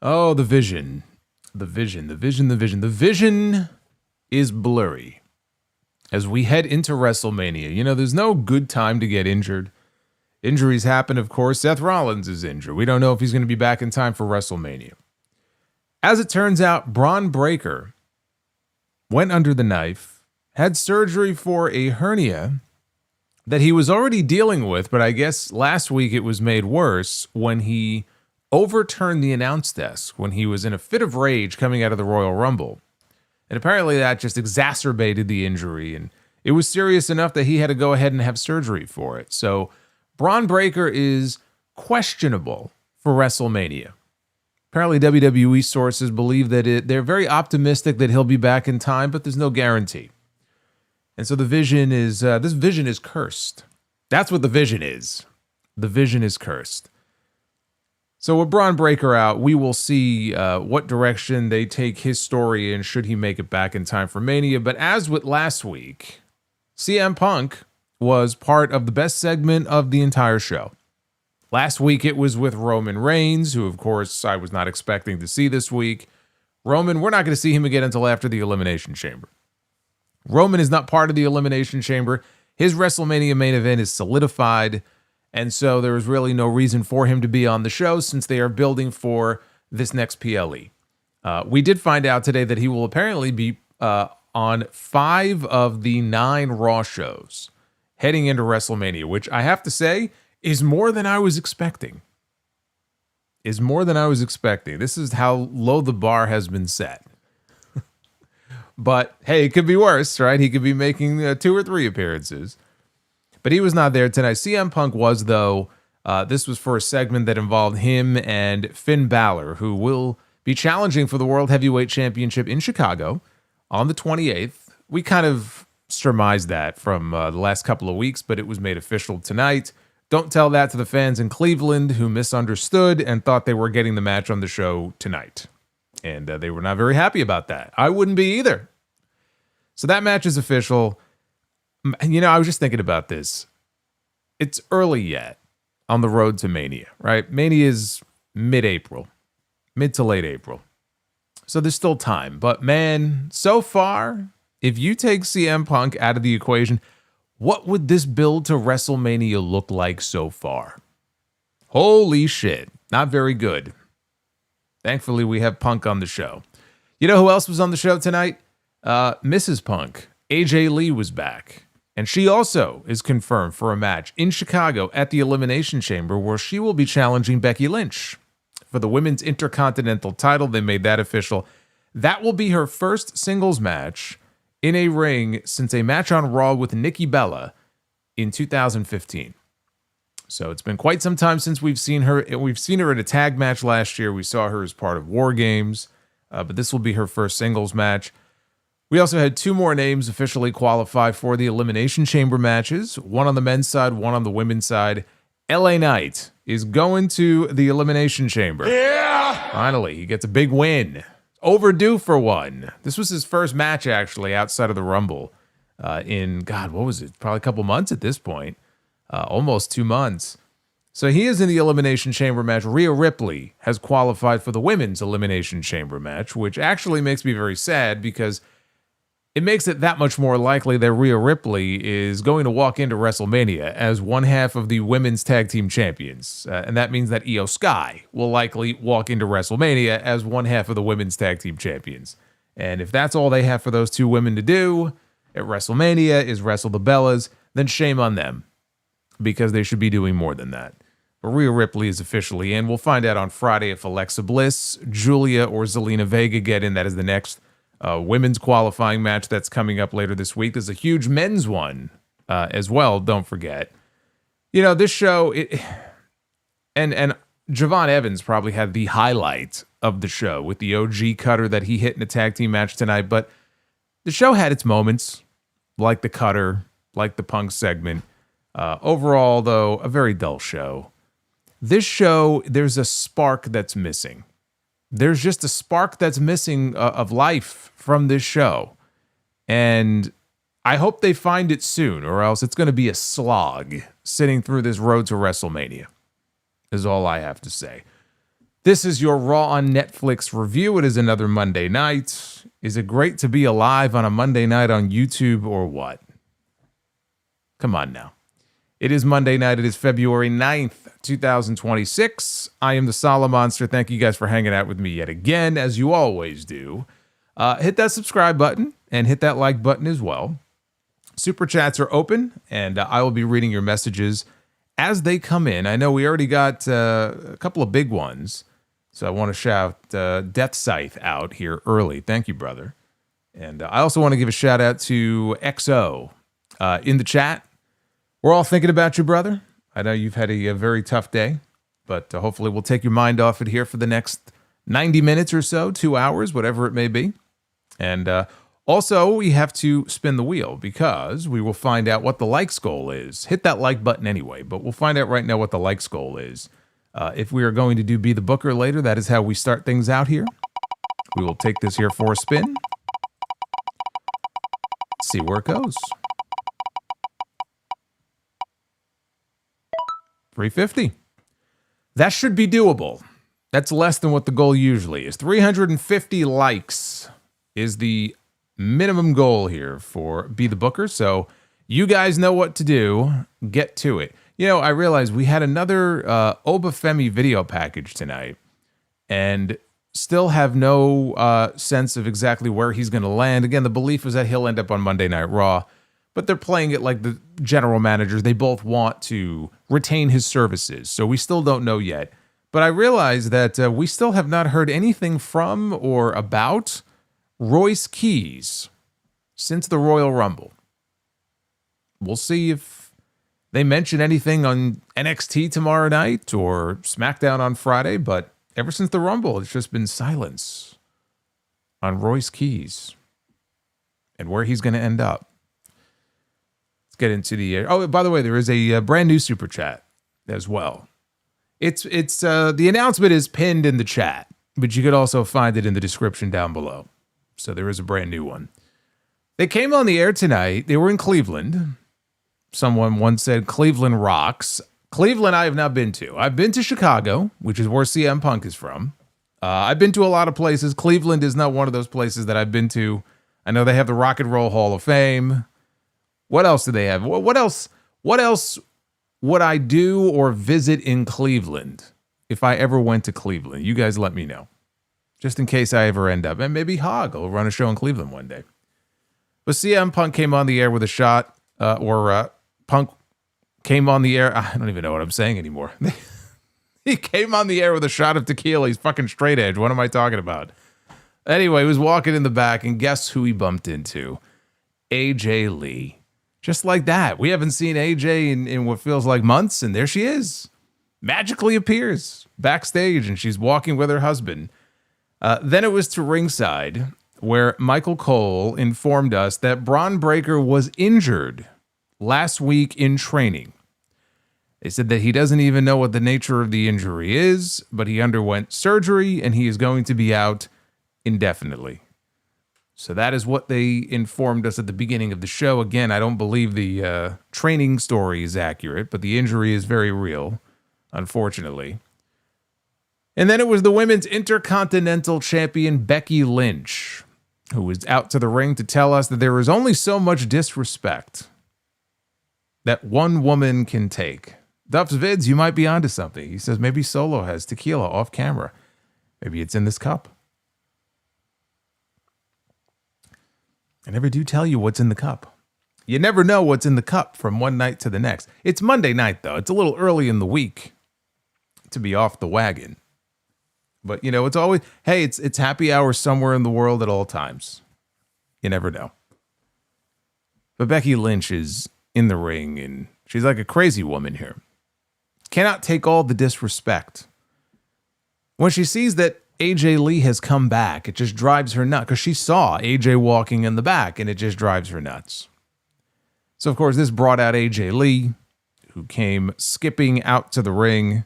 Oh, the vision. The vision, the vision, the vision. The vision is blurry as we head into WrestleMania. You know, there's no good time to get injured. Injuries happen, of course. Seth Rollins is injured. We don't know if he's going to be back in time for WrestleMania. As it turns out, Bron Breakker went under the knife, had surgery for a hernia that he was already dealing with, but I guess last week it was made worse when he overturned the announce desk when he was in a fit of rage coming out of the Royal Rumble. And apparently that just exacerbated the injury, and it was serious enough that he had to go ahead and have surgery for it. So Bron Breakker is questionable for WrestleMania. Apparently WWE sources believe that they're very optimistic that he'll be back in time, but there's no guarantee. And so the vision is, this vision is cursed. That's what the vision is. The vision is cursed. So with Bron Breakker out, we will see what direction they take his story in should he make it back in time for Mania. But as with last week, CM Punk was part of the best segment of the entire show. Last week it was with Roman Reigns, who of course I was not expecting to see this week. Roman, we're not going to see him again until after the Elimination Chamber. Roman is not part of the Elimination Chamber. His WrestleMania main event is solidified. And so there is really no reason for him to be on the show since they are building for this next PLE. We did find out today that he will apparently be on 5 of the 9 Raw shows heading into WrestleMania, which I have to say is more than I was expecting. This is how low the bar has been set. But hey, it could be worse, right? He could be making 2 or 3 appearances. But he was not there tonight. CM Punk was, though. This was for a segment that involved him and Finn Balor, who will be challenging for the World Heavyweight Championship in Chicago on the 28th. We kind of surmised that from the last couple of weeks, but it was made official tonight. Don't tell that to the fans in Cleveland who misunderstood and thought they were getting the match on the show tonight. And they were not very happy about that. I wouldn't be either. So that match is official. You know, I was just thinking about this. It's early yet on the road to Mania, right? Mania is mid-April, mid to late April. So there's still time. But man, so far, if you take CM Punk out of the equation, what would this build to WrestleMania look like so far? Holy shit. Not very good. Thankfully, we have Punk on the show. You know who else was on the show tonight? Mrs. Punk. AJ Lee was back. And she also is confirmed for a match in Chicago at the Elimination Chamber where she will be challenging Becky Lynch for the Women's Intercontinental title. They made that official. That will be her first singles match in a ring since a match on Raw with Nikki Bella in 2015. So it's been quite some time since we've seen her. We've seen her in a tag match last year. We saw her as part of War Games, but this will be her first singles match. We also had 2 more names officially qualify for the Elimination Chamber matches, one on the men's side, one on the women's side. LA Knight is going to the Elimination Chamber. Yeah! Finally, he gets a big win. Overdue for one. This was his first match, actually, outside of the Rumble in, God, what was it? Probably a couple months at this point. Almost 2 months. So he is in the Elimination Chamber match. Rhea Ripley has qualified for the Women's Elimination Chamber match, which actually makes me very sad because it makes it that much more likely that Rhea Ripley is going to walk into WrestleMania as one half of the Women's Tag Team Champions. And that means that Io Sky will likely walk into WrestleMania as one half of the Women's Tag Team Champions. And if that's all they have for those 2 women to do at WrestleMania is wrestle the Bellas, then shame on them because they should be doing more than that. But Rhea Ripley is officially in. We'll find out on Friday if Alexa Bliss, Julia, or Zelina Vega get in. That is the next women's qualifying match that's coming up later this week. There's a huge men's one as well, don't forget. You know, this show, and Javon Evans probably had the highlight of the show with the OG cutter that he hit in a tag team match tonight, but the show had its moments, like the cutter, like the Punk segment. Overall, though, a very dull show. This show, there's a spark that's missing. There's just a spark that's missing of life from this show. And I hope they find it soon, or else it's going to be a slog sitting through this road to WrestleMania, is all I have to say. This is your Raw on Netflix review. It is another Monday night. Is it great to be alive on a Monday night on YouTube or what? Come on now. It is Monday night. It is February 9th, 2026. I am the Solomonster. Thank you guys for hanging out with me yet again, as you always do. Hit that subscribe button and hit that like button as well. Super chats are open, and I will be reading your messages as they come in. I know we already got a couple of big ones. So I want to shout Death Scythe out here early. Thank you, brother. And I also want to give a shout out to XO in the chat. We're all thinking about you, brother. I know you've had a very tough day, but hopefully we'll take your mind off it here for the next 90 minutes or so, 2 hours, whatever it may be. And also, we have to spin the wheel because we will find out what the likes goal is. Hit that like button anyway, but we'll find out right now what the likes goal is. If we are going to do Be the Booker later, that is how we start things out here. We will take this here for a spin. See where it goes. 350. That should be doable. That's less than what the goal usually is. 350 likes is the minimum goal here for Be the Booker. So you guys know what to do. Get to it. You know, I realized we had another Obafemi video package tonight and still have no sense of exactly where he's going to land. Again, the belief is that he'll end up on Monday Night Raw, but they're playing it like the general managers. They both want to retain his services, so we still don't know yet. But I realized that we still have not heard anything from or about Royce Keys since the Royal Rumble. We'll see if they mention anything on NXT tomorrow night or SmackDown on Friday, but ever since the Rumble, it's just been silence on Royce Keys and where he's going to end up. Let's get into the... Oh, by the way, there is a brand new super chat as well. It's the announcement is pinned in the chat, but you could also find it in the description down below. So there is a brand new one. They came on the air tonight. They were in Cleveland. Someone once said Cleveland rocks. Cleveland I have not been to. I've been to Chicago, which is where CM Punk is from. I've been to a lot of places. Cleveland is not one of those places that I've been to. I know they have the Rock and Roll Hall of Fame. What else do they have? What else would I do or visit in Cleveland if I ever went to Cleveland? You guys let me know. Just in case I ever end up. And maybe Hog will run a show in Cleveland one day. But CM Punk came on the air with a shot, Punk came on the air. I don't even know what I'm saying anymore. He came on the air with a shot of tequila. He's fucking straight edge. What am I talking about? Anyway, he was walking in the back, and guess who he bumped into? AJ Lee. Just like that. We haven't seen AJ in what feels like months, and there she is. Magically appears backstage, and she's walking with her husband. Then it was to ringside, where Michael Cole informed us that Bron Breakker was injured last week in training. They said that he doesn't even know what the nature of the injury is, but he underwent surgery and he is going to be out indefinitely. So that is what they informed us at the beginning of the show. Again, I don't believe the training story is accurate, but the injury is very real, unfortunately. And then it was the Women's Intercontinental Champion Becky Lynch, who was out to the ring to tell us that there is only so much disrespect that one woman can take. Duff's Vids, you might be onto something. He says maybe Solo has tequila off camera. Maybe it's in this cup. I never do tell you what's in the cup. You never know what's in the cup from one night to the next. It's Monday night, though. It's a little early in the week to be off the wagon. But, you know, it's always, hey, it's happy hour somewhere in the world at all times. You never know. But Becky Lynch is in the ring, and she's like a crazy woman here. Cannot take all the disrespect. When she sees that AJ Lee has come back, it just drives her nuts, because she saw AJ walking in the back, and it just drives her nuts. So, of course, this brought out AJ Lee, who came skipping out to the ring.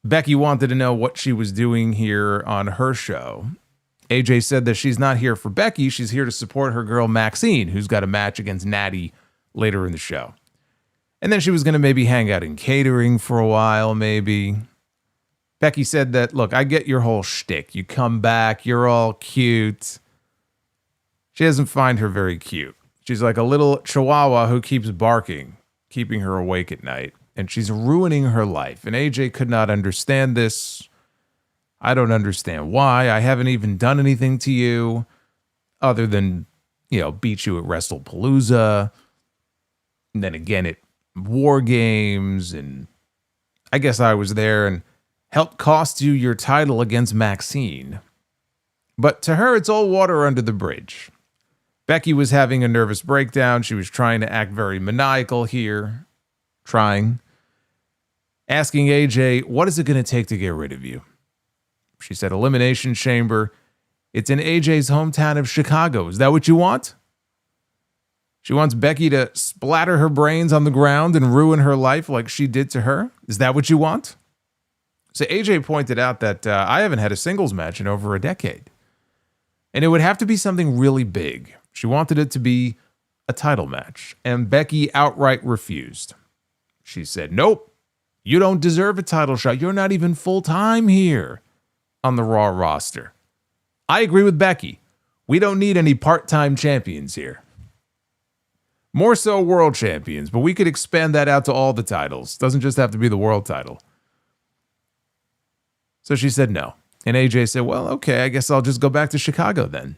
Becky wanted to know what she was doing here on her show. AJ said that she's not here for Becky. She's here to support her girl Maxxine, who's got a match against Nattie later in the show. And then she was going to maybe hang out in catering for a while, maybe. Becky said that, look, I get your whole shtick. You come back, you're all cute. She doesn't find her very cute. She's like a little chihuahua who keeps barking, keeping her awake at night. And she's ruining her life. And AJ could not understand this. I don't understand why. I haven't even done anything to you other than, beat you at WrestlePalooza. And then again at War Games. And I guess I was there and helped cost you your title against Maxxine. But to her, it's all water under the bridge. Becky was having a nervous breakdown. She was trying to act very maniacal here. Asking AJ, what is it going to take to get rid of you? She said, Elimination Chamber. It's in AJ's hometown of Chicago. Is that what you want? She wants Becky to splatter her brains on the ground and ruin her life like she did to her. Is that what you want? So AJ pointed out that I haven't had a singles match in over a decade. And it would have to be something really big. She wanted it to be a title match. And Becky outright refused. She said, nope, you don't deserve a title shot. You're not even full-time here on the Raw roster. I agree with Becky. We don't need any part-time champions here. More so world champions, but we could expand that out to all the titles. Doesn't just have to be the world title. So she said no. And AJ said, well, okay, I guess I'll just go back to Chicago then.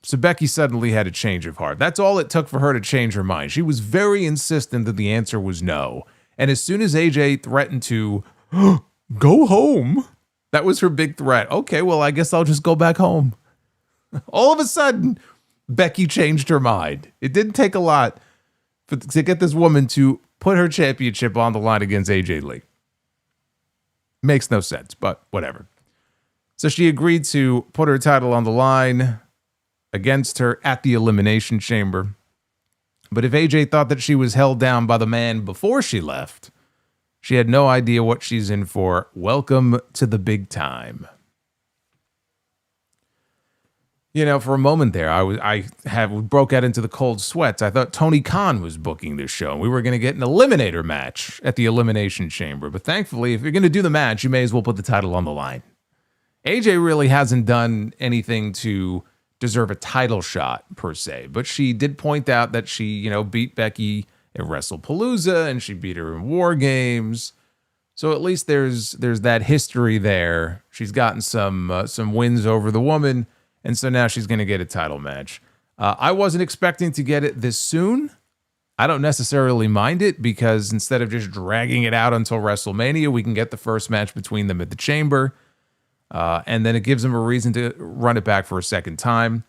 So Becky suddenly had a change of heart. That's all it took for her to change her mind. She was very insistent that the answer was no. And as soon as AJ threatened to go home, that was her big threat. Okay, well, I guess I'll just go back home. All of a sudden, Becky changed her mind. It didn't take a lot to get this woman to put her championship on the line against AJ Lee. Makes no sense, but whatever. So she agreed to put her title on the line against her at the Elimination Chamber. But if AJ thought that she was held down by the man before she left, she had no idea what she's in for. Welcome to the big time. For a moment there, I broke out into the cold sweats. I thought Tony Khan was booking this show, and we were going to get an eliminator match at the Elimination Chamber. But thankfully, if you're going to do the match, you may as well put the title on the line. AJ really hasn't done anything to deserve a title shot, per se. But she did point out that she, beat Becky at WrestlePalooza, and she beat her in War Games. So at least there's that history there. She's gotten some wins over the woman, and so now she's going to get a title match. I wasn't expecting to get it this soon. I don't necessarily mind it, because instead of just dragging it out until WrestleMania, we can get the first match between them at the Chamber. And then it gives them a reason to run it back for a second time.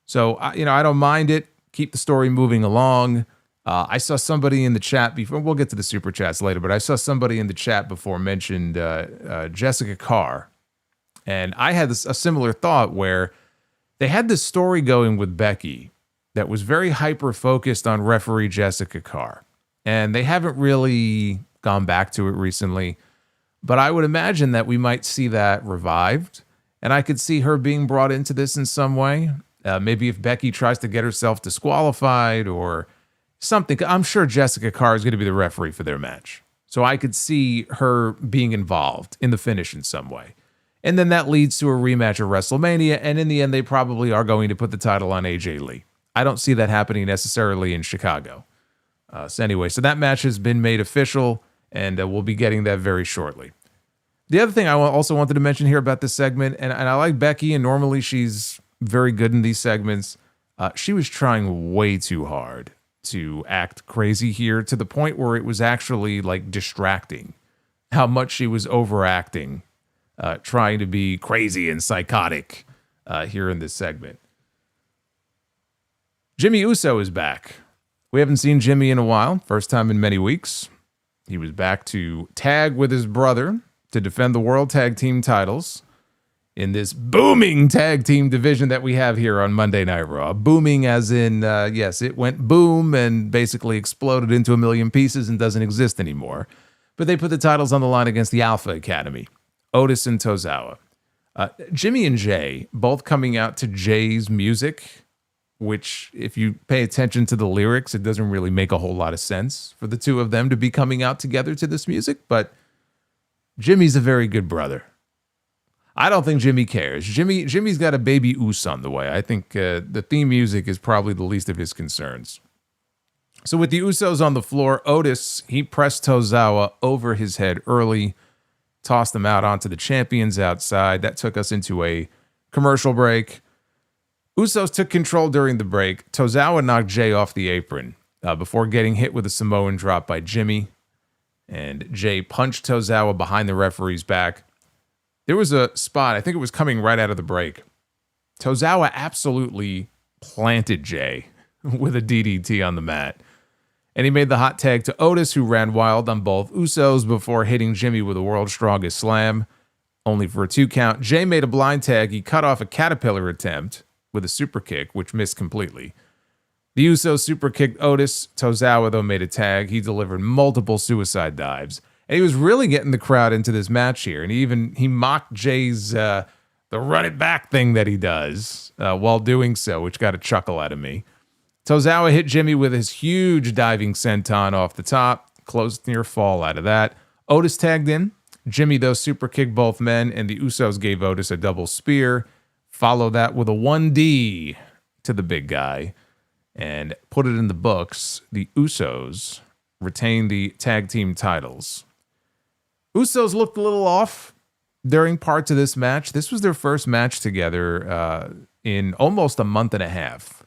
So, I don't mind it. Keep the story moving along. I saw somebody in the chat before. We'll get to the super chats later, but I saw somebody in the chat before mentioned Jessica Carr. And I had a similar thought where they had this story going with Becky that was very hyper-focused on referee Jessica Carr. And they haven't really gone back to it recently. But I would imagine that we might see that revived. And I could see her being brought into this in some way. Maybe if Becky tries to get herself disqualified or something. I'm sure Jessica Carr is going to be the referee for their match. So I could see her being involved in the finish in some way. And then that leads to a rematch at WrestleMania. And in the end, they probably are going to put the title on AJ Lee. I don't see that happening necessarily in Chicago. So that match has been made official. And we'll be getting that very shortly. The other thing I also wanted to mention here about this segment, and I like Becky, and normally she's very good in these segments. She was trying way too hard to act crazy here, to the point where it was actually like distracting how much she was overacting, trying to be crazy and psychotic here in this segment. Jimmy Uso is back. We haven't seen Jimmy in a while, first time in many weeks. He was back to tag with his brother to defend the World Tag Team titles in this booming tag team division that we have here on Monday Night Raw. Booming as in, yes, it went boom and basically exploded into a million pieces and doesn't exist anymore. But they put the titles on the line against the Alpha Academy, Otis and Tozawa. Jimmy and Jay both coming out to Jay's music, which, if you pay attention to the lyrics, it doesn't really make a whole lot of sense for the two of them to be coming out together to this music. But Jimmy's a very good brother. I don't think Jimmy cares. Jimmy's got a baby Uso on the way. I think the theme music is probably the least of his concerns. So with the Usos on the floor, Otis, he pressed Tozawa over his head early, tossed him out onto the champions outside. That took us into a commercial break. Usos took control during the break. Tozawa knocked Jay off the apron before getting hit with a Samoan drop by Jimmy. And Jay punched Tozawa behind the referee's back. There was a spot, I think it was coming right out of the break. Tozawa absolutely planted Jay with a DDT on the mat. And he made the hot tag to Otis, who ran wild on both Usos before hitting Jimmy with a World's Strongest Slam, only for a 2 count. Jay made a blind tag. He cut off a caterpillar attempt with a super kick, which missed completely. The Usos super kicked Otis. Tozawa, though, made a tag. He delivered multiple suicide dives. And he was really getting the crowd into this match here. And he mocked Jay's the run it back thing that he does while doing so, which got a chuckle out of me. Tozawa hit Jimmy with his huge diving senton off the top. Close near fall out of that. Otis tagged in. Jimmy, though, super kicked both men, and the Usos gave Otis a double spear. Follow that with a 1D to the big guy. And put it in the books. The Usos retain the tag team titles. Usos looked a little off during parts of this match. This was their first match together in almost a month and a half.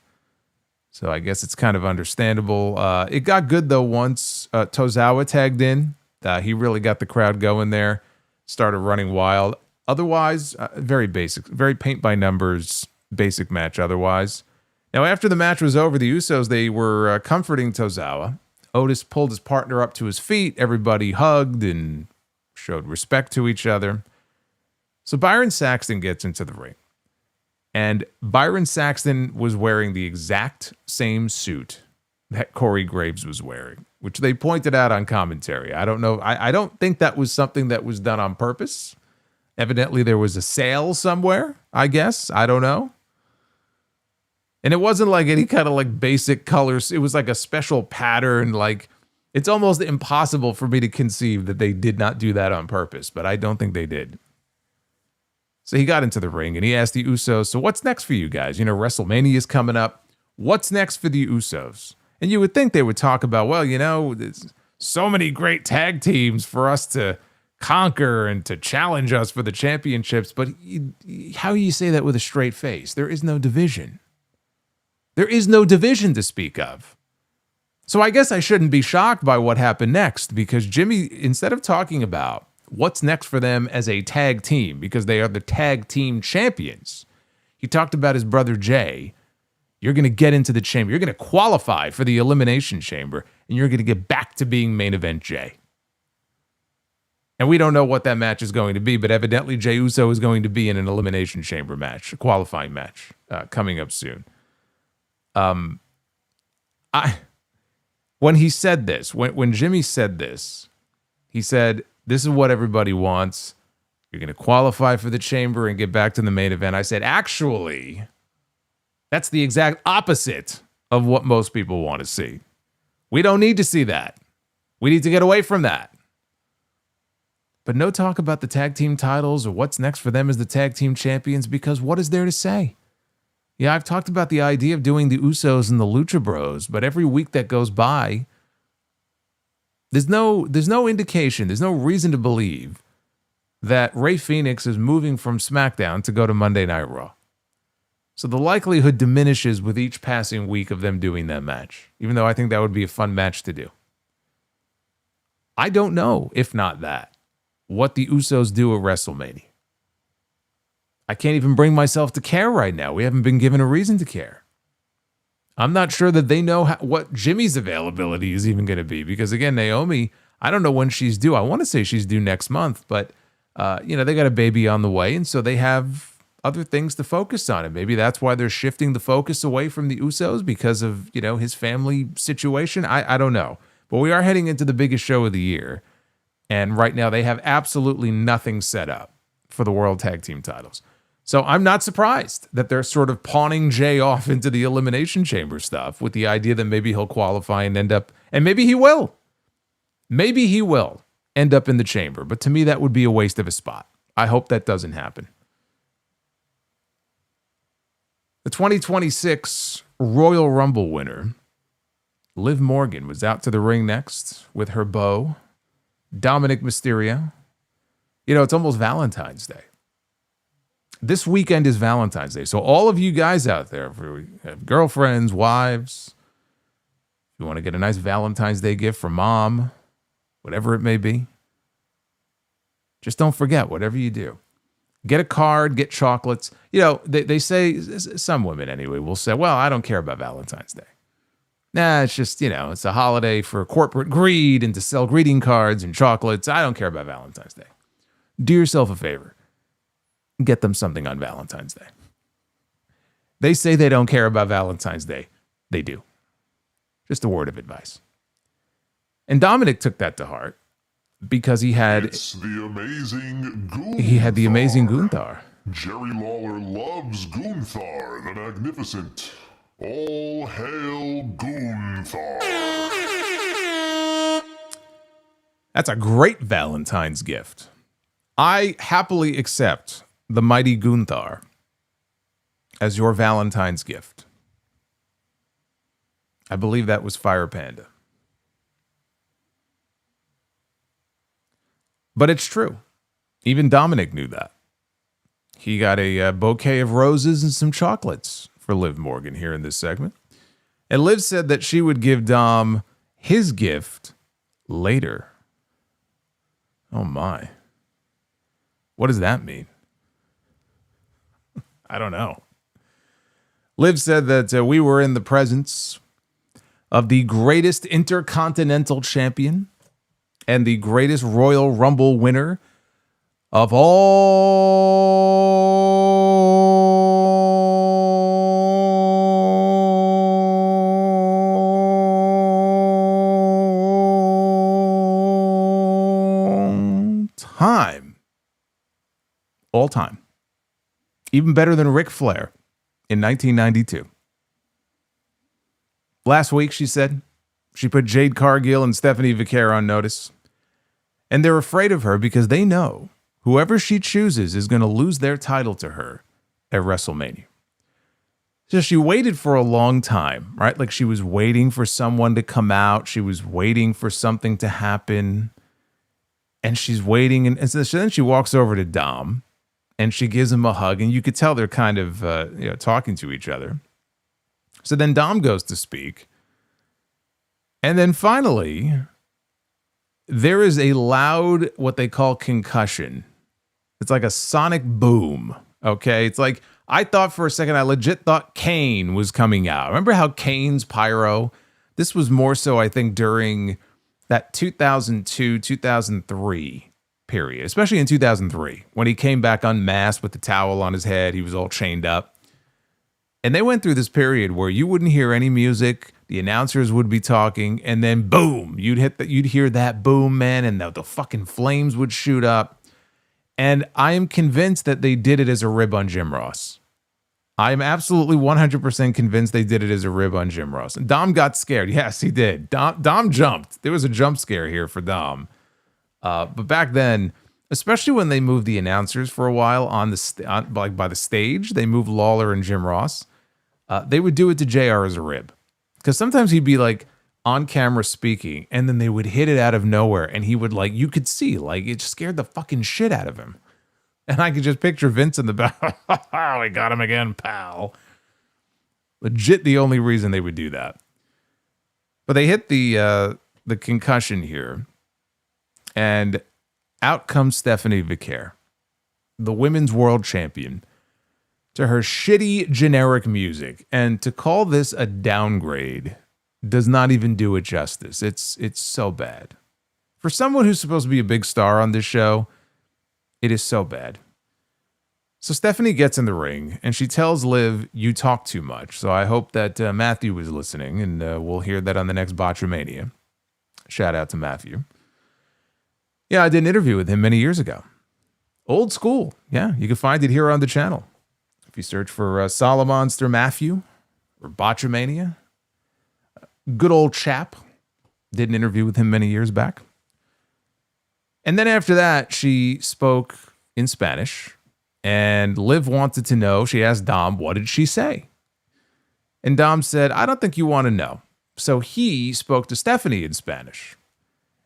So I guess it's kind of understandable. It got good, though, once Tozawa tagged in. He really got the crowd going there, started running wild. Otherwise, very basic, very paint-by-numbers, basic match otherwise. Now, after the match was over, the Usos, they were comforting Tozawa. Otis pulled his partner up to his feet. Everybody hugged and showed respect to each other. So Byron Saxton gets into the ring. And Byron Saxton was wearing the exact same suit that Corey Graves was wearing, which they pointed out on commentary. I don't know. I don't think that was something that was done on purpose. Evidently, there was a sale somewhere, I guess. I don't know. And it wasn't like any kind of like basic colors. It was like a special pattern. Like, it's almost impossible for me to conceive that they did not do that on purpose, but I don't think they did. So he got into the ring and he asked the Usos, so what's next for you guys? You know, WrestleMania is coming up. What's next for the Usos? And you would think they would talk about, well, you know, there's so many great tag teams for us to conquer and to challenge us for the championships. But how do you say that with a straight face? There is no division. There is no division to speak of. So I guess I shouldn't be shocked by what happened next, because Jimmy, instead of talking about what's next for them as a tag team, because they are the tag team champions, he talked about his brother Jay. You're going to get into the chamber. You're going to qualify for the Elimination Chamber, and you're going to get back to being main event Jay. And we don't know what that match is going to be, but evidently Jey Uso is going to be in an Elimination Chamber match, a qualifying match coming up soon. When he said this, when Jimmy said this, he said, this is what everybody wants. You're going to qualify for the chamber and get back to the main event. I said, actually, that's the exact opposite of what most people want to see. We don't need to see that. We need to get away from that. But no talk about the tag team titles or what's next for them as the tag team champions, because what is there to say? Yeah, I've talked about the idea of doing the Usos and the Lucha Bros, but every week that goes by, there's no indication, there's no reason to believe that Rey Fenix is moving from SmackDown to go to Monday Night Raw. So the likelihood diminishes with each passing week of them doing that match, even though I think that would be a fun match to do. I don't know, if not that, what the Usos do at WrestleMania. I can't even bring myself to care right now. We haven't been given a reason to care. I'm not sure that they know what Jimmy's availability is even going to be, because again, Naomi, I don't know when she's due. I want to say she's due next month, but they got a baby on the way, and so they have other things to focus on. And maybe that's why they're shifting the focus away from the Usos, because of, his family situation. I don't know. But we are heading into the biggest show of the year. And right now they have absolutely nothing set up for the World Tag Team titles. So I'm not surprised that they're sort of pawning Jay off into the Elimination Chamber stuff with the idea that maybe he'll qualify and end up, and maybe he will. Maybe he will. end up in the chamber. But to me, that would be a waste of a spot. I hope that doesn't happen. The 2026 Royal Rumble winner, Liv Morgan, was out to the ring next with her beau, Dominic Mysterio. You know, it's almost Valentine's Day. This weekend is Valentine's Day. So all of you guys out there, if you have girlfriends, wives, if you want to get a nice Valentine's Day gift from mom, whatever it may be, just don't forget, whatever you do, get a card, get chocolates. You know, they say, some women anyway, will say, well, I don't care about Valentine's Day. Nah, it's just, you know, it's a holiday for corporate greed and to sell greeting cards and chocolates. I don't care about Valentine's Day. Do yourself a favor. Get them something on Valentine's Day. They say they don't care about Valentine's Day. They do. Just a word of advice. And Dominic took that to heart because he had the amazing Gunther. Jerry Lawler loves Gunther the Magnificent. All hail Gunther. That's a great Valentine's gift. I happily accept the mighty Gunther as your Valentine's gift. I believe that was Fire Panda. But it's true. Even Dominic knew that. He got a bouquet of roses and some chocolates for Liv Morgan here in this segment. And Liv said that she would give Dom his gift later. Oh my. What does that mean? I don't know. Liv said that we were in the presence of the greatest intercontinental champion and the greatest Royal Rumble winner of all time. All time. Even better than Ric Flair in 1992. Last week, she said, she put Jade Cargill and Stephanie Vaquer on notice. And they're afraid of her because they know whoever she chooses is going to lose their title to her at WrestleMania. So she waited for a long time, right? Like she was waiting for someone to come out. She was waiting for something to happen. And she's waiting. And so then she walks over to Dom and she gives him a hug. And you could tell they're kind of talking to each other. So then Dom goes to speak. And then finally, there is a loud, what they call concussion. It's like a sonic boom. Okay. It's like, I thought for a second, I legit thought Kane was coming out. Remember how Kane's pyro? This was more so, I think, during that 2002, 2003 period, especially in 2003, when he came back unmasked with the towel on his head. He was all chained up. And they went through this period where you wouldn't hear any music. The announcers would be talking, and then boom, you'd hear that boom, man, and the fucking flames would shoot up. And I am convinced that they did it as a rib on Jim Ross. I am absolutely 100% convinced they did it as a rib on Jim Ross. And Dom got scared. Yes, he did. Dom jumped. There was a jump scare here for Dom. But back then, especially when they moved the announcers for a while on by the stage, they moved Lawler and Jim Ross. They would do it to JR as a rib. Because sometimes he'd be like on camera speaking, and then they would hit it out of nowhere, and he would you could see, it scared the fucking shit out of him. And I could just picture Vince in the back. We got him again, pal. Legit the only reason they would do that. But they hit the concussion here, and out comes Stephanie Vaquer, the women's world champion, to her shitty generic music. And to call this a downgrade does not even do it justice. It's so bad. For someone who's supposed to be a big star on this show, it is so bad. So Stephanie gets in the ring and she tells Liv, "You talk too much." So I hope that Matthew was listening, and we'll hear that on the next Botchamania. Shout out to Matthew. Yeah, I did an interview with him many years ago. Old school. Yeah, you can find it here on the channel. If you search for Solomonster Matthew or Botchamania, good old chap. Did an interview with him many years back. And then after that, she spoke in Spanish, and Liv wanted to know. She asked Dom, what did she say? And Dom said, I don't think you want to know. So he spoke to Stephanie in Spanish.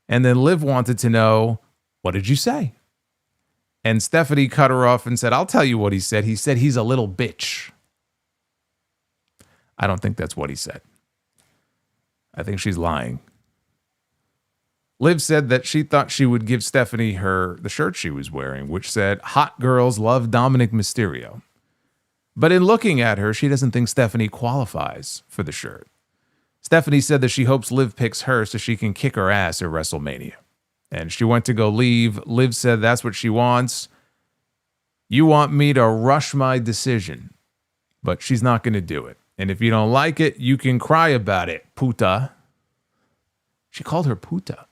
And then Liv wanted to know, what did you say? And Stephanie cut her off and said, I'll tell you what he said. He said he's a little bitch. I don't think that's what he said. I think she's lying. Liv said that she thought she would give Stephanie the shirt she was wearing, which said, Hot Girls Love Dominic Mysterio. But in looking at her, she doesn't think Stephanie qualifies for the shirt. Stephanie said that she hopes Liv picks her so she can kick her ass at WrestleMania. And she went to go leave. Liv said that's what she wants. You want me to rush my decision. But she's not going to do it. And if you don't like it, you can cry about it, puta. She called her puta.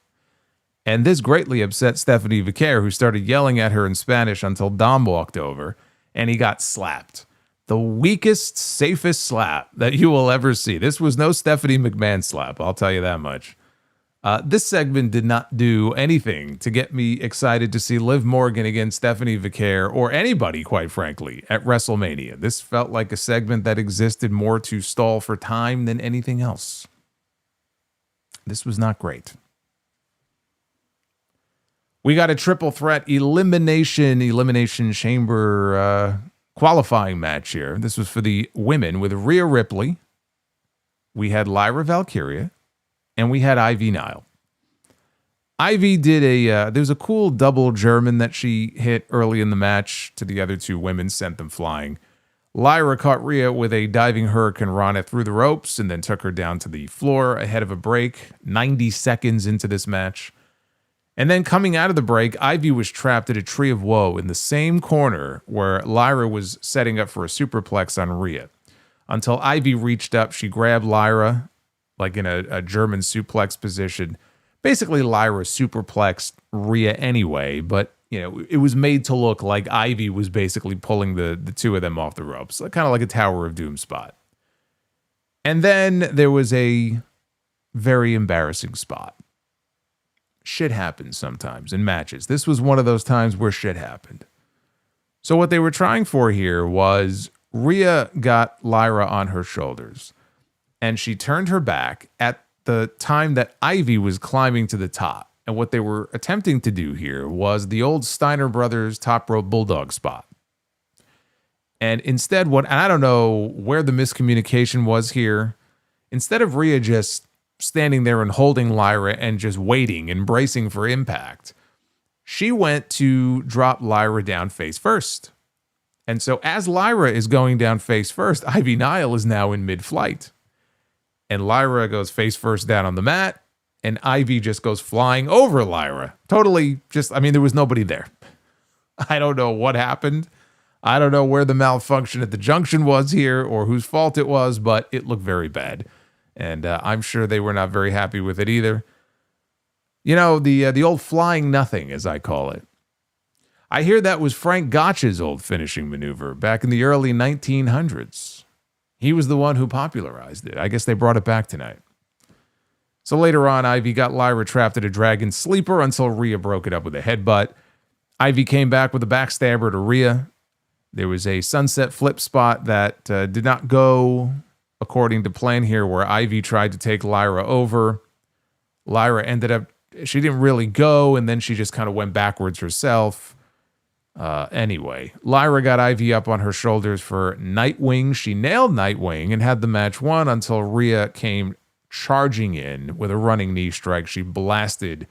And this greatly upset Stephanie Vicaire, who started yelling at her in Spanish until Dom walked over, and he got slapped. The weakest, safest slap that you will ever see. This was no Stephanie McMahon slap, I'll tell you that much. This segment did not do anything to get me excited to see Liv Morgan against Stephanie Vicaire, or anybody, quite frankly, at WrestleMania. This felt like a segment that existed more to stall for time than anything else. This was not great. We got a triple threat Elimination Chamber qualifying match here. This was for the women with Rhea Ripley. We had Lyra Valkyria, and we had Ivy Nile. Ivy did there's a cool double German that she hit early in the match to the other two women, sent them flying. Lyra caught Rhea with a diving Hurricane Rana through the ropes and then took her down to the floor ahead of a break, 90 seconds into this match. And then coming out of the break, Ivy was trapped at a Tree of Woe in the same corner where Lyra was setting up for a superplex on Rhea. Until Ivy reached up, she grabbed Lyra, like in a German suplex position. Basically, Lyra superplexed Rhea anyway, but it was made to look like Ivy was basically pulling the two of them off the ropes, kind of like a Tower of Doom spot. And then there was a very embarrassing spot. Shit happens sometimes in matches. This was one of those times where shit happened. So what they were trying for here was Rhea got Lyra on her shoulders, and she turned her back at the time that Ivy was climbing to the top. And what they were attempting to do here was the old Steiner Brothers top rope bulldog spot. And instead, and I don't know where the miscommunication was here, instead of Rhea just standing there and holding Lyra and just waiting and bracing for impact, she went to drop Lyra down face first. And so as Lyra is going down face first, Ivy Nile is now in mid-flight. And Lyra goes face first down on the mat, and Ivy just goes flying over Lyra. Totally there was nobody there. I don't know what happened. I don't know where the malfunction at the junction was here or whose fault it was, but it looked very bad. And I'm sure they were not very happy with it either. The old flying nothing, as I call it. I hear that was Frank Gotch's old finishing maneuver back in the early 1900s. He was the one who popularized it. I guess they brought it back tonight. So later on, Ivy got Lyra trapped at a dragon sleeper until Rhea broke it up with a headbutt. Ivy came back with a backstabber to Rhea. There was a sunset flip spot that did not go according to plan here, where Ivy tried to take Lyra over. Lyra ended up, she didn't really go, and then she just kind of went backwards herself. Anyway, Lyra got Ivy up on her shoulders for Nightwing. She nailed Nightwing and had the match won until Rhea came charging in with a running knee strike. She blasted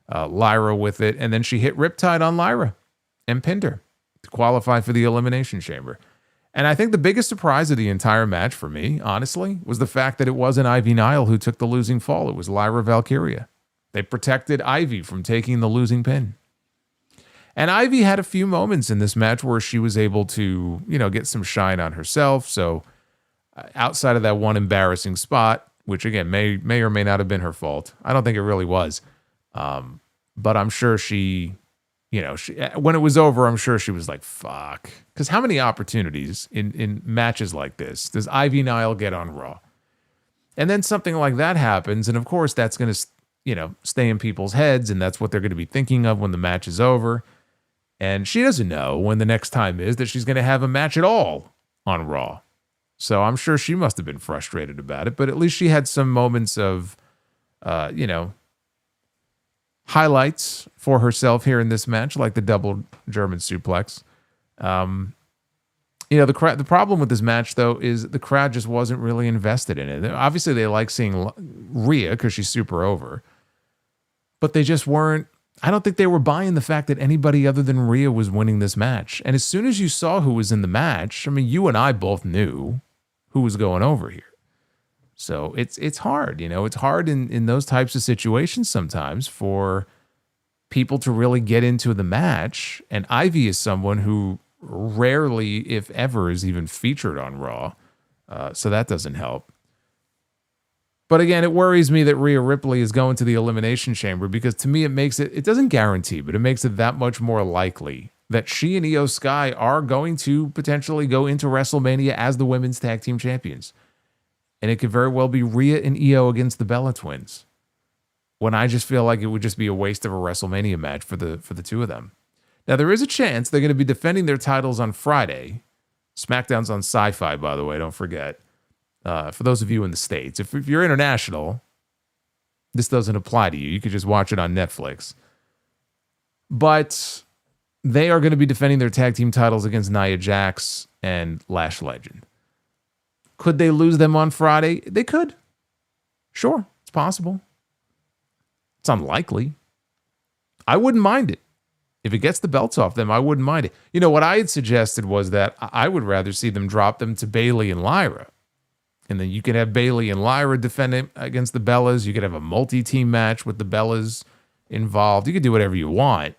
Lyra with it, and then she hit Riptide on Lyra and pinned her to qualify for the Elimination Chamber. And I think the biggest surprise of the entire match for me, honestly, was the fact that it wasn't Ivy Nile who took the losing fall. It was Lyra Valkyria. They protected Ivy from taking the losing pin. And Ivy had a few moments in this match where she was able to, get some shine on herself. So outside of that one embarrassing spot, which again may or may not have been her fault, I don't think it really was. But I'm sure she when it was over, I'm sure she was like, fuck. Because how many opportunities in matches like this does Ivy Nile get on Raw? And then something like that happens, and of course that's going to stay in people's heads, and that's what they're going to be thinking of when the match is over. And she doesn't know when the next time is that she's going to have a match at all on Raw. So I'm sure she must have been frustrated about it, but at least she had some moments of, highlights for herself here in this match, like the double German suplex. The problem with this match, though, is the crowd just wasn't really invested in it. Obviously, they like seeing Rhea because she's super over, but they just weren't. I don't think they were buying the fact that anybody other than Rhea was winning this match. And as soon as you saw who was in the match, I mean, you and I both knew who was going over here. So it's hard, it's hard in those types of situations sometimes for people to really get into the match. And Ivy is someone who rarely, if ever, is even featured on Raw. So that doesn't help. But again, it worries me that Rhea Ripley is going to the Elimination Chamber because to me it doesn't guarantee, but it makes it that much more likely that she and Io Sky are going to potentially go into WrestleMania as the women's tag team champions. And it could very well be Rhea and Io against the Bella Twins, when I just feel like it would just be a waste of a WrestleMania match for the two of them. Now, there is a chance they're going to be defending their titles on Friday. SmackDown's on Sci-Fi, by the way, don't forget. For those of you in the States. If you're international, this doesn't apply to you. You could just watch it on Netflix. But they are going to be defending their tag team titles against Nia Jax and Lash Legend. Could they lose them on Friday? They could. Sure, it's possible. It's unlikely. I wouldn't mind it. If it gets the belts off them, I wouldn't mind it. What I had suggested was that I would rather see them drop them to Bayley and Lyra. And then you could have Bayley and Lyra defend against the Bellas. You could have a multi-team match with the Bellas involved. You could do whatever you want.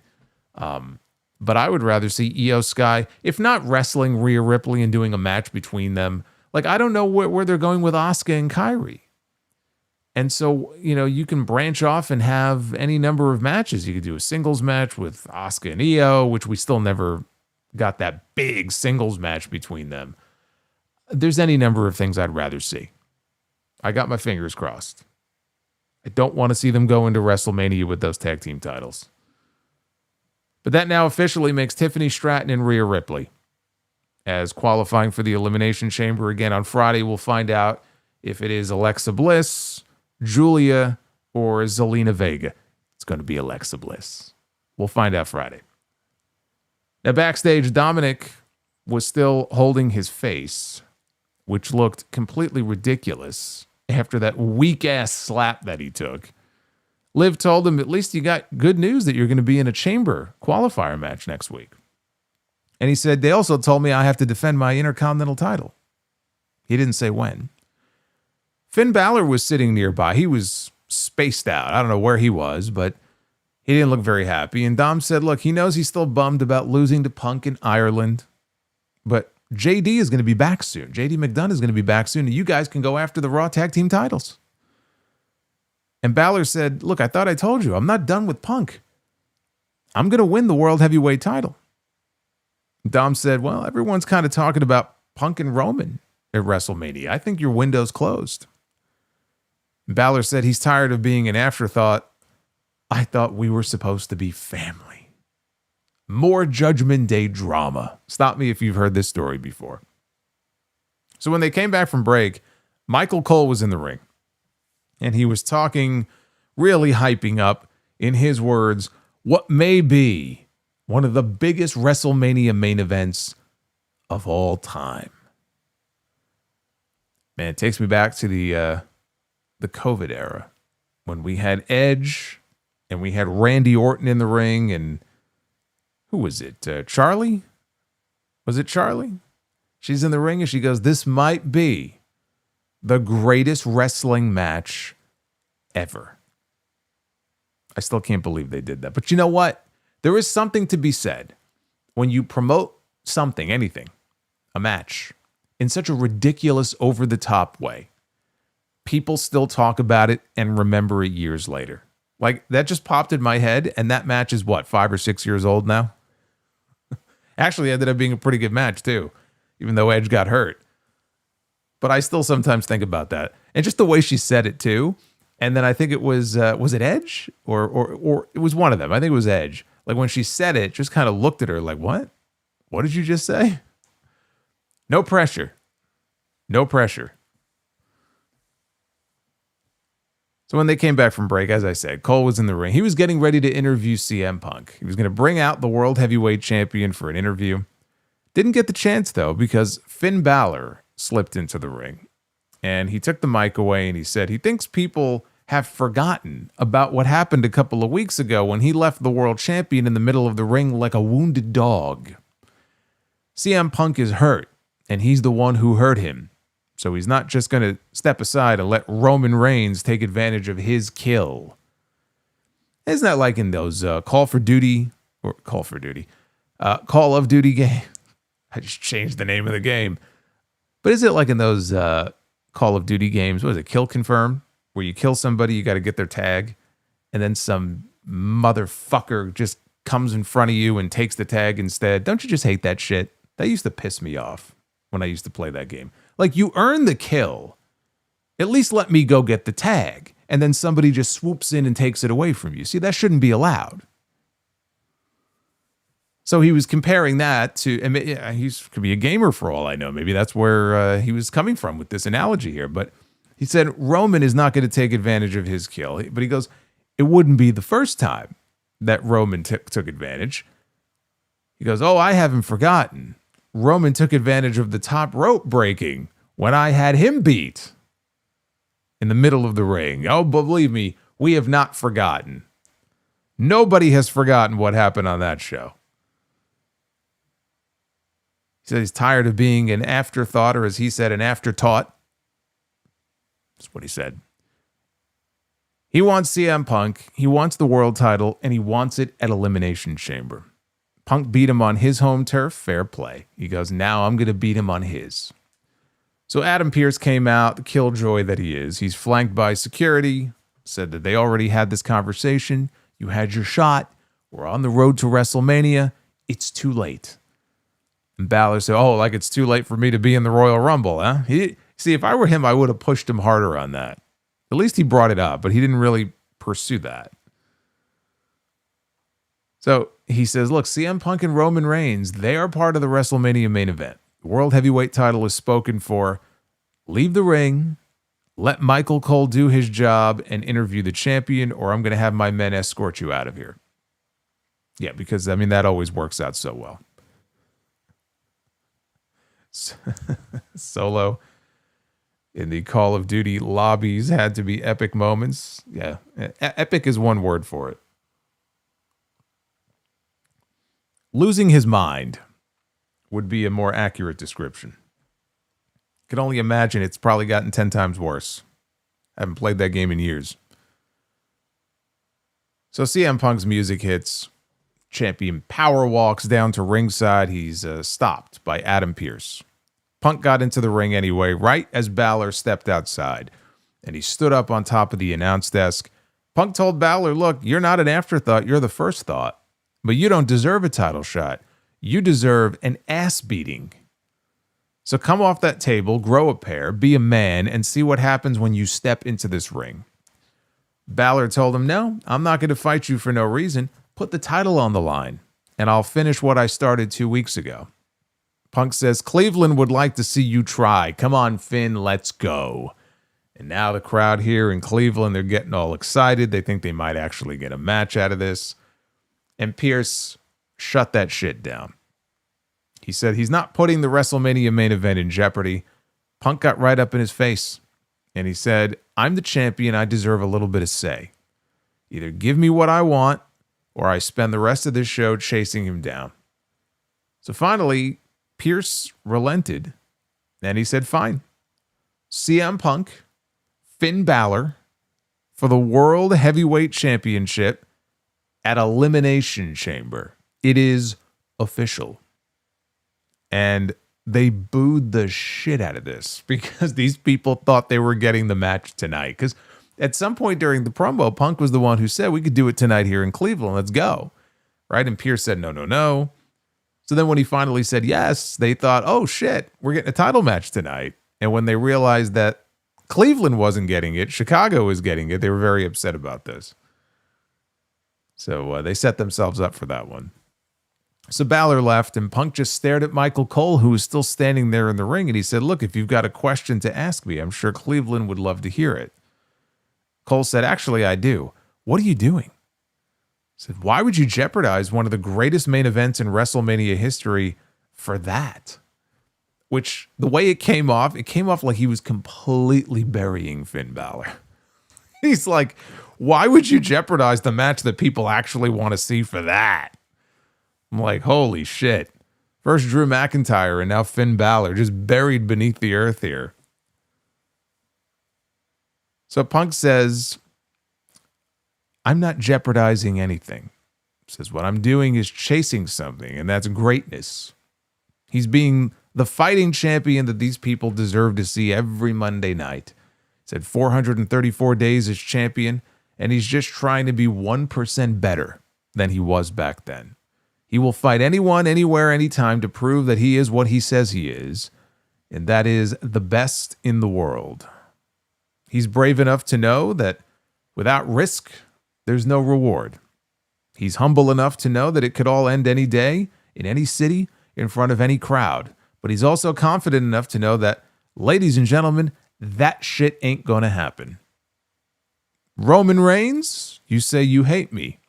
But I would rather see Io Sky, if not wrestling Rhea Ripley and doing a match between them. Like, I don't know where they're going with Asuka and Kairi. And so, you can branch off and have any number of matches. You could do a singles match with Asuka and Io, which we still never got that big singles match between them. There's any number of things I'd rather see. I got my fingers crossed. I don't want to see them go into WrestleMania with those tag team titles. But that now officially makes Tiffany Stratton and Rhea Ripley as qualifying for the Elimination Chamber. Again, on Friday, we'll find out if it is Alexa Bliss, Julia, or Zelina Vega. It's going to be Alexa Bliss. We'll find out Friday. Now, backstage, Dominic was still holding his face, which looked completely ridiculous after that weak-ass slap that he took. Liv told him, at least you got good news that you're going to be in a chamber qualifier match next week. And he said, they also told me I have to defend my Intercontinental title. He didn't say when. Finn Balor was sitting nearby. He was spaced out. I don't know where he was, but he didn't look very happy. And Dom said, look, he knows he's still bummed about losing to Punk in Ireland, but JD is going to be back soon. JD McDonough is going to be back soon, and you guys can go after the Raw Tag Team titles. And Balor said, look, I thought I told you, I'm not done with Punk. I'm going to win the World Heavyweight title. Dom said, well, everyone's kind of talking about Punk and Roman at WrestleMania. I think your window's closed. Balor said he's tired of being an afterthought. I thought we were supposed to be family. More Judgment Day drama. Stop me if you've heard this story before. So when they came back from break, Michael Cole was in the ring. And he was talking, really hyping up, in his words, what may be one of the biggest WrestleMania main events of all time. Man, it takes me back to the COVID era when we had Edge and we had Randy Orton in the ring, and who was it? Charlie? Was it Charlie? She's in the ring and she goes, this might be the greatest wrestling match ever. I still can't believe they did that. But you know what? There is something to be said when you promote something, anything, a match, in such a ridiculous, over-the-top way. People still talk about it and remember it years later. Like, that just popped in my head, and that match is, 5 or 6 years old now? Actually, it ended up being a pretty good match, too, even though Edge got hurt. But I still sometimes think about that. And just the way she said it, too. And then I think it was it Edge or it was one of them. I think it was Edge. Like when she said it, just kind of looked at her like, what? What did you just say? No pressure. No pressure. So when they came back from break, as I said, Cole was in the ring. He was getting ready to interview CM Punk. He was going to bring out the World Heavyweight Champion for an interview. Didn't get the chance, though, because Finn Balor slipped into the ring. And he took the mic away and he said he thinks people have forgotten about what happened a couple of weeks ago when he left the world champion in the middle of the ring like a wounded dog. CM Punk is hurt, and he's the one who hurt him. So he's not just going to step aside and let Roman Reigns take advantage of his kill. Isn't that like in those Call of Duty game? I just changed the name of the game. But is it like in those Call of Duty games? What is it? Kill Confirm? Where you kill somebody, you got to get their tag. And then some motherfucker just comes in front of you and takes the tag instead. Don't you just hate that shit? That used to piss me off when I used to play that game. Like, you earn the kill. At least let me go get the tag. And then somebody just swoops in and takes it away from you. See, that shouldn't be allowed. So he was comparing that to, and he could be a gamer for all I know. Maybe that's where he was coming from with this analogy here. But he said Roman is not going to take advantage of his kill. But he goes, it wouldn't be the first time that Roman took advantage. He goes, oh, I haven't forgotten. Roman took advantage of the top rope breaking when I had him beat in the middle of the ring. Oh, believe me, we have not forgotten. Nobody has forgotten what happened on that show. He said he's tired of being an afterthought, or as he said, an aftertaught. That's what he said. He wants CM Punk, he wants the world title, and he wants it at Elimination Chamber. Punk beat him on his home turf, fair play. He goes, now I'm going to beat him on his. So Adam Pearce came out, the killjoy that he is. He's flanked by security, said that they already had this conversation. You had your shot. We're on the road to WrestleMania. It's too late. And Balor said, oh, like it's too late for me to be in the Royal Rumble, huh? See, if I were him, I would have pushed him harder on that. At least he brought it up, but he didn't really pursue that. So he says, look, CM Punk and Roman Reigns, they are part of the WrestleMania main event. The World Heavyweight title is spoken for. Leave the ring. Let Michael Cole do his job and interview the champion, or I'm going to have my men escort you out of here. Yeah, because, I mean, that always works out so well. Solo in the Call of Duty lobbies had to be epic moments. Yeah, epic is one word for it. Losing his mind would be a more accurate description. Can only imagine it's probably gotten 10 times worse. I haven't played that game in years. So CM Punk's music hits. Champion power walks down to ringside. He's stopped by Adam Pearce. Punk got into the ring anyway, right as Balor stepped outside. And he stood up on top of the announce desk. Punk told Balor, look, you're not an afterthought. You're the first thought. But you don't deserve a title shot. You deserve an ass beating. So come off that table, grow a pair, be a man, and see what happens when you step into this ring. Balor told him, no, I'm not going to fight you for no reason. Put the title on the line, and I'll finish what I started 2 weeks ago. Punk says, Cleveland would like to see you try. Come on, Finn, let's go. And now the crowd here in Cleveland, they're getting all excited. They think they might actually get a match out of this. And Pearce shut that shit down. He said he's not putting the WrestleMania main event in jeopardy. Punk got right up in his face. And he said, I'm the champion. I deserve a little bit of say. Either give me what I want, or I spend the rest of this show chasing him down. So finally, Pearce relented. And he said, fine. CM Punk, Finn Balor, for the World Heavyweight Championship at Elimination Chamber. It is official. And they booed the shit out of this because these people thought they were getting the match tonight. Because at some point during the promo, Punk was the one who said, we could do it tonight here in Cleveland. Let's go. Right? And Pearce said, no, no, no. So then when he finally said yes, they thought, oh shit, we're getting a title match tonight. And when they realized that Cleveland wasn't getting it. Chicago was getting it. They were very upset about this. So they set themselves up for that one. So Balor left, and Punk just stared at Michael Cole, who was still standing there in the ring, and he said, look, if you've got a question to ask me, I'm sure Cleveland would love to hear it. Cole said, actually, I do. What are you doing? He said, why would you jeopardize one of the greatest main events in WrestleMania history for that? Which, the way it came off like he was completely burying Finn Balor. He's like, why would you jeopardize the match that people actually want to see for that? I'm like, holy shit. First Drew McIntyre and now Finn Balor just buried beneath the earth here. So Punk says, I'm not jeopardizing anything. He says, what I'm doing is chasing something, and that's greatness. He's being the fighting champion that these people deserve to see every Monday night. He said 434 days as champion, and he's just trying to be 1% better than he was back then. He will fight anyone, anywhere, anytime to prove that he is what he says he is, and that is the best in the world. He's brave enough to know that without risk, there's no reward. He's humble enough to know that it could all end any day, in any city, in front of any crowd. But he's also confident enough to know that, ladies and gentlemen, that shit ain't gonna happen. Roman Reigns, you say you hate me.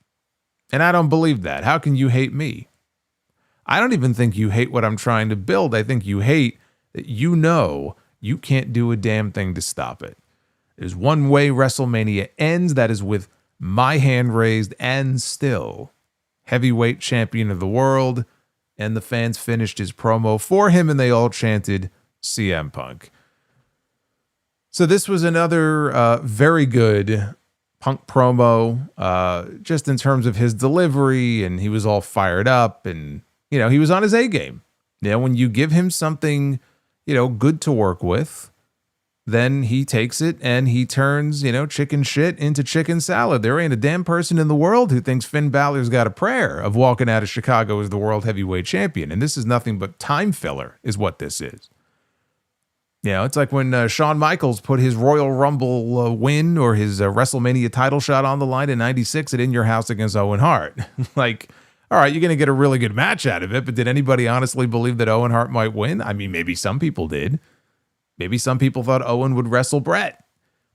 And I don't believe that. How can you hate me? I don't even think you hate what I'm trying to build. I think you hate that you know you can't do a damn thing to stop it. There's one way WrestleMania ends. That is with my hand raised and still heavyweight champion of the world. And the fans finished his promo for him and they all chanted CM Punk. So this was another very good Punk promo, just in terms of his delivery, and he was all fired up, and, you know, he was on his A game. You know, when you give him something, you know, good to work with, then he takes it and he turns, you know, chicken shit into chicken salad. There ain't a damn person in the world who thinks Finn Balor's got a prayer of walking out of Chicago as the world heavyweight champion, and this is nothing but time filler is what this is. You know, it's like when Shawn Michaels put his Royal Rumble win or his WrestleMania title shot on the line in 96 at In Your House against Owen Hart. Like, all right, you're going to get a really good match out of it, but did anybody honestly believe that Owen Hart might win? I mean, maybe some people did. Maybe some people thought Owen would wrestle Brett.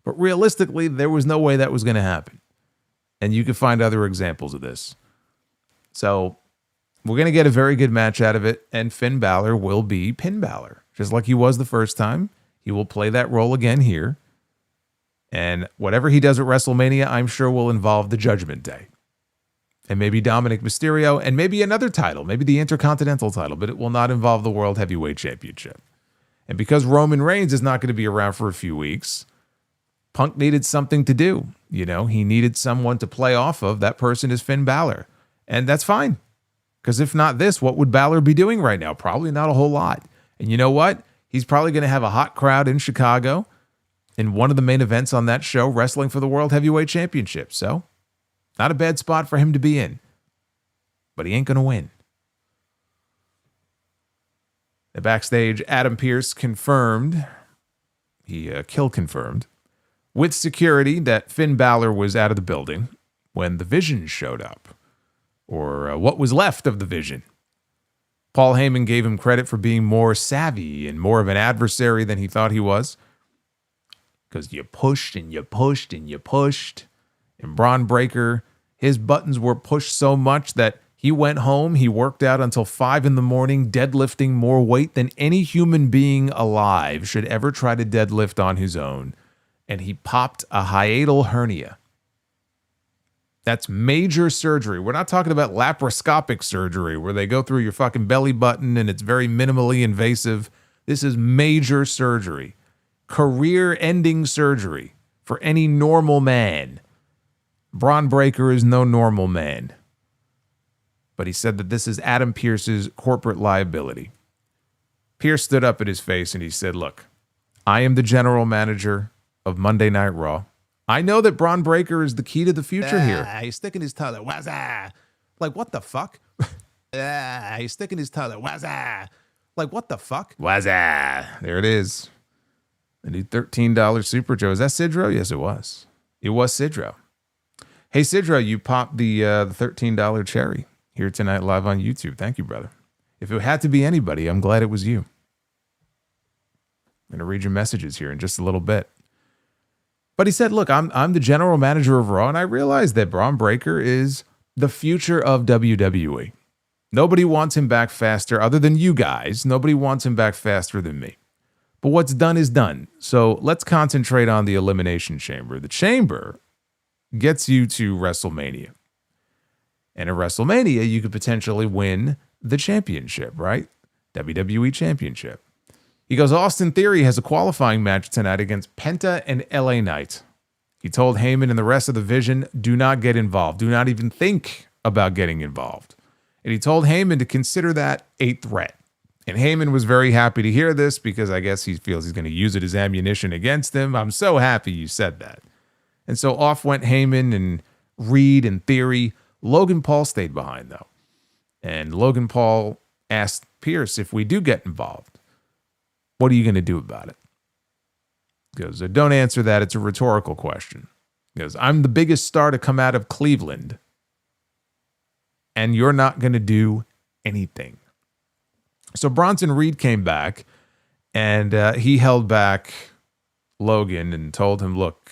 But realistically, there was no way that was going to happen. And you can find other examples of this. So we're going to get a very good match out of it, and Finn Balor will be Pin Balor. Just like he was the first time, he will play that role again here. And whatever he does at WrestleMania, I'm sure will involve the Judgment Day. And maybe Dominic Mysterio, and maybe another title, maybe the Intercontinental title, but it will not involve the World Heavyweight Championship. And because Roman Reigns is not going to be around for a few weeks, Punk needed something to do. You know, he needed someone to play off of. That person is Finn Balor. And that's fine. Because if not this, what would Balor be doing right now? Probably not a whole lot. And you know what? He's probably going to have a hot crowd in Chicago in one of the main events on that show, wrestling for the World Heavyweight Championship. So, not a bad spot for him to be in. But he ain't going to win. Backstage, Adam Pearce confirmed, confirmed, with security that Finn Balor was out of the building when the Vision showed up. Or what was left of the Vision. Paul Heyman gave him credit for being more savvy and more of an adversary than he thought he was. Because you pushed and you pushed and you pushed. And Bron Breakker, his buttons were pushed so much that he went home, he worked out until 5 a.m, deadlifting more weight than any human being alive should ever try to deadlift on his own. And he popped a hiatal hernia. That's major surgery. We're not talking about laparoscopic surgery where they go through your fucking belly button and it's very minimally invasive. This is major surgery. Career-ending surgery for any normal man. Bron Breakker is no normal man. But he said that this is Adam Pearce's corporate liability. Pearce stood up at his face and he said, look, I am the general manager of Monday Night Raw. I know that Bron Breakker is the key to the future here. He's sticking his tongue out. WAZZZZAP. Like, what the fuck? He's sticking his tongue out. WAZZZZAP. Like, what the fuck? WAZZZZAP. There it is. The new $13 Super Joe. Is that Sidro? Yes, it was. It was Sidro. Hey, Sidro, you popped the $13 cherry here tonight live on YouTube. Thank you, brother. If it had to be anybody, I'm glad it was you. I'm going to read your messages here in just a little bit. But he said, look, I'm the general manager of Raw, and I realize that Bron Breakker is the future of WWE. Nobody wants him back faster other than you guys. Nobody wants him back faster than me. But what's done is done. So let's concentrate on the Elimination Chamber. The Chamber gets you to WrestleMania. And at WrestleMania, you could potentially win the championship, right? WWE Championship. He goes, Austin Theory has a qualifying match tonight against Penta and LA Knight. He told Heyman and the rest of the Vision, do not get involved. Do not even think about getting involved. And he told Heyman to consider that a threat. And Heyman was very happy to hear this because I guess he feels he's going to use it as ammunition against him. I'm so happy you said that. And so off went Heyman and Reed and Theory. Logan Paul stayed behind, though. And Logan Paul asked Pierce, if we do get involved, what are you going to do about it? He goes, don't answer that. It's a rhetorical question. He goes, I'm the biggest star to come out of Cleveland, and you're not going to do anything. So Bronson Reed came back, and he held back Logan and told him, look,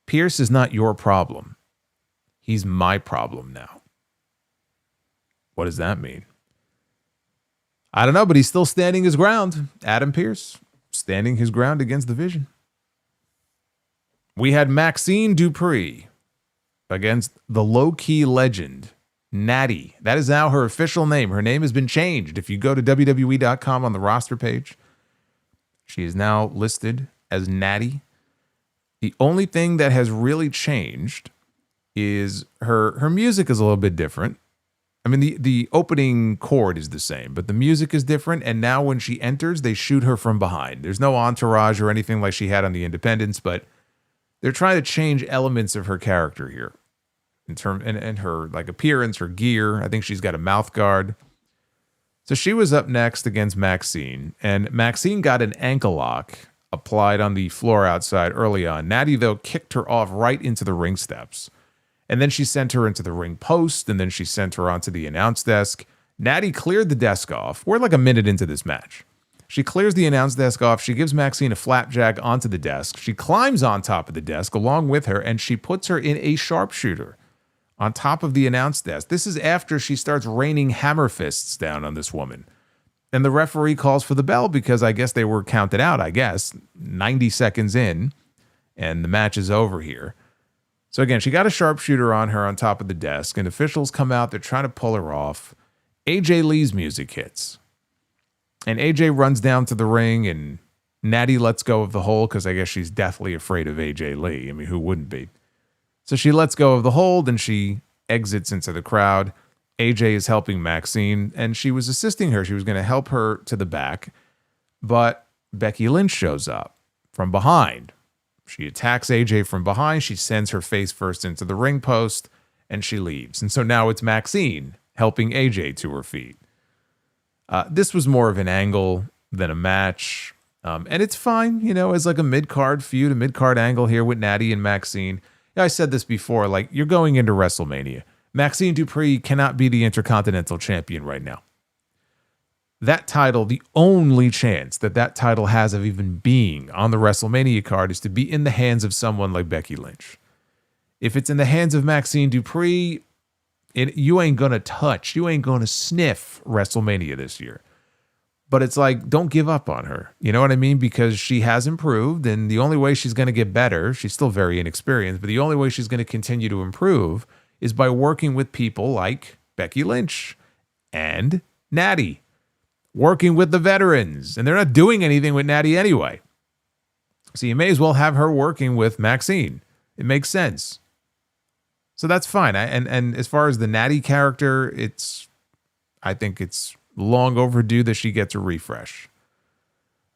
Pierce is not your problem. He's my problem now. What does that mean? I don't know, but he's still standing his ground. Adam Pearce standing his ground against the Vision. We had Maxxine Dupri against the low-key legend, Nattie. That is now her official name. Her name has been changed. If you go to WWE.com on the roster page, she is now listed as Nattie. The only thing that has really changed is her music is a little bit different. I mean, the opening chord is the same, but the music is different. And now when she enters, they shoot her from behind. There's no entourage or anything like she had on the Independents, but they're trying to change elements of her character here and her like appearance, her gear. I think she's got a mouth guard. So she was up next against Maxxine, and Maxxine got an ankle lock applied on the floor outside early on. Nattie, though, kicked her off right into the ring steps. And then she sent her into the ring post, and then she sent her onto the announce desk. Nattie cleared the desk off. We're like a minute into this match. She clears the announce desk off. She gives Maxxine a flapjack onto the desk. She climbs on top of the desk along with her, and she puts her in a sharpshooter on top of the announce desk. This is after she starts raining hammer fists down on this woman. And the referee calls for the bell because I guess they were counted out, 90 seconds in, and the match is over here. So again, she got a sharpshooter on her on top of the desk, and officials come out. They're trying to pull her off. AJ Lee's music hits. And AJ runs down to the ring, and Nattie lets go of the hold because I guess she's deathly afraid of AJ Lee. I mean, who wouldn't be? So she lets go of the hold, and she exits into the crowd. AJ is helping Maxxine, and she was assisting her. She was going to help her to the back, but Becky Lynch shows up from behind. She attacks AJ from behind. She sends her face first into the ring post, and she leaves. And so now it's Maxxine helping AJ to her feet. This was more of an angle than a match. And it's fine, as like a mid-card feud, a mid-card angle here with Nattie and Maxxine. I said this before, like, you're going into WrestleMania. Maxxine Dupri cannot be the Intercontinental Champion right now. That title, the only chance that title has of even being on the WrestleMania card is to be in the hands of someone like Becky Lynch. If it's in the hands of Maxxine Dupri, you ain't going to sniff WrestleMania this year. But it's like, don't give up on her. You know what I mean? Because she has improved, and the only way she's going to get better, she's still very inexperienced, but the only way she's going to continue to improve is by working with people like Becky Lynch and Nattie. Working with the veterans, and they're not doing anything with Nattie anyway. So you may as well have her working with Maxxine. It makes sense. So that's fine. And as far as the Nattie character, I think it's long overdue that she gets a refresh.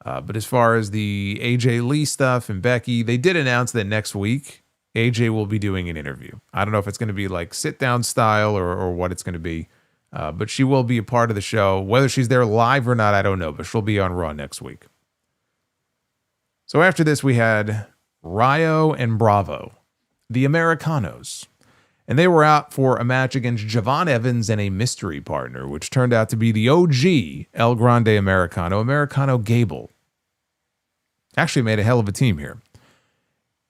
But as far as the AJ Lee stuff and Becky, they did announce that next week AJ will be doing an interview. I don't know if it's going to be like sit down style or what it's going to be. But she will be a part of the show. Whether she's there live or not, I don't know. But she'll be on Raw next week. So after this, we had Ryo and Bravo, the Americanos. And they were out for a match against Javon Evans and a mystery partner, which turned out to be the OG El Grande Americano Gable. Actually made a hell of a team here.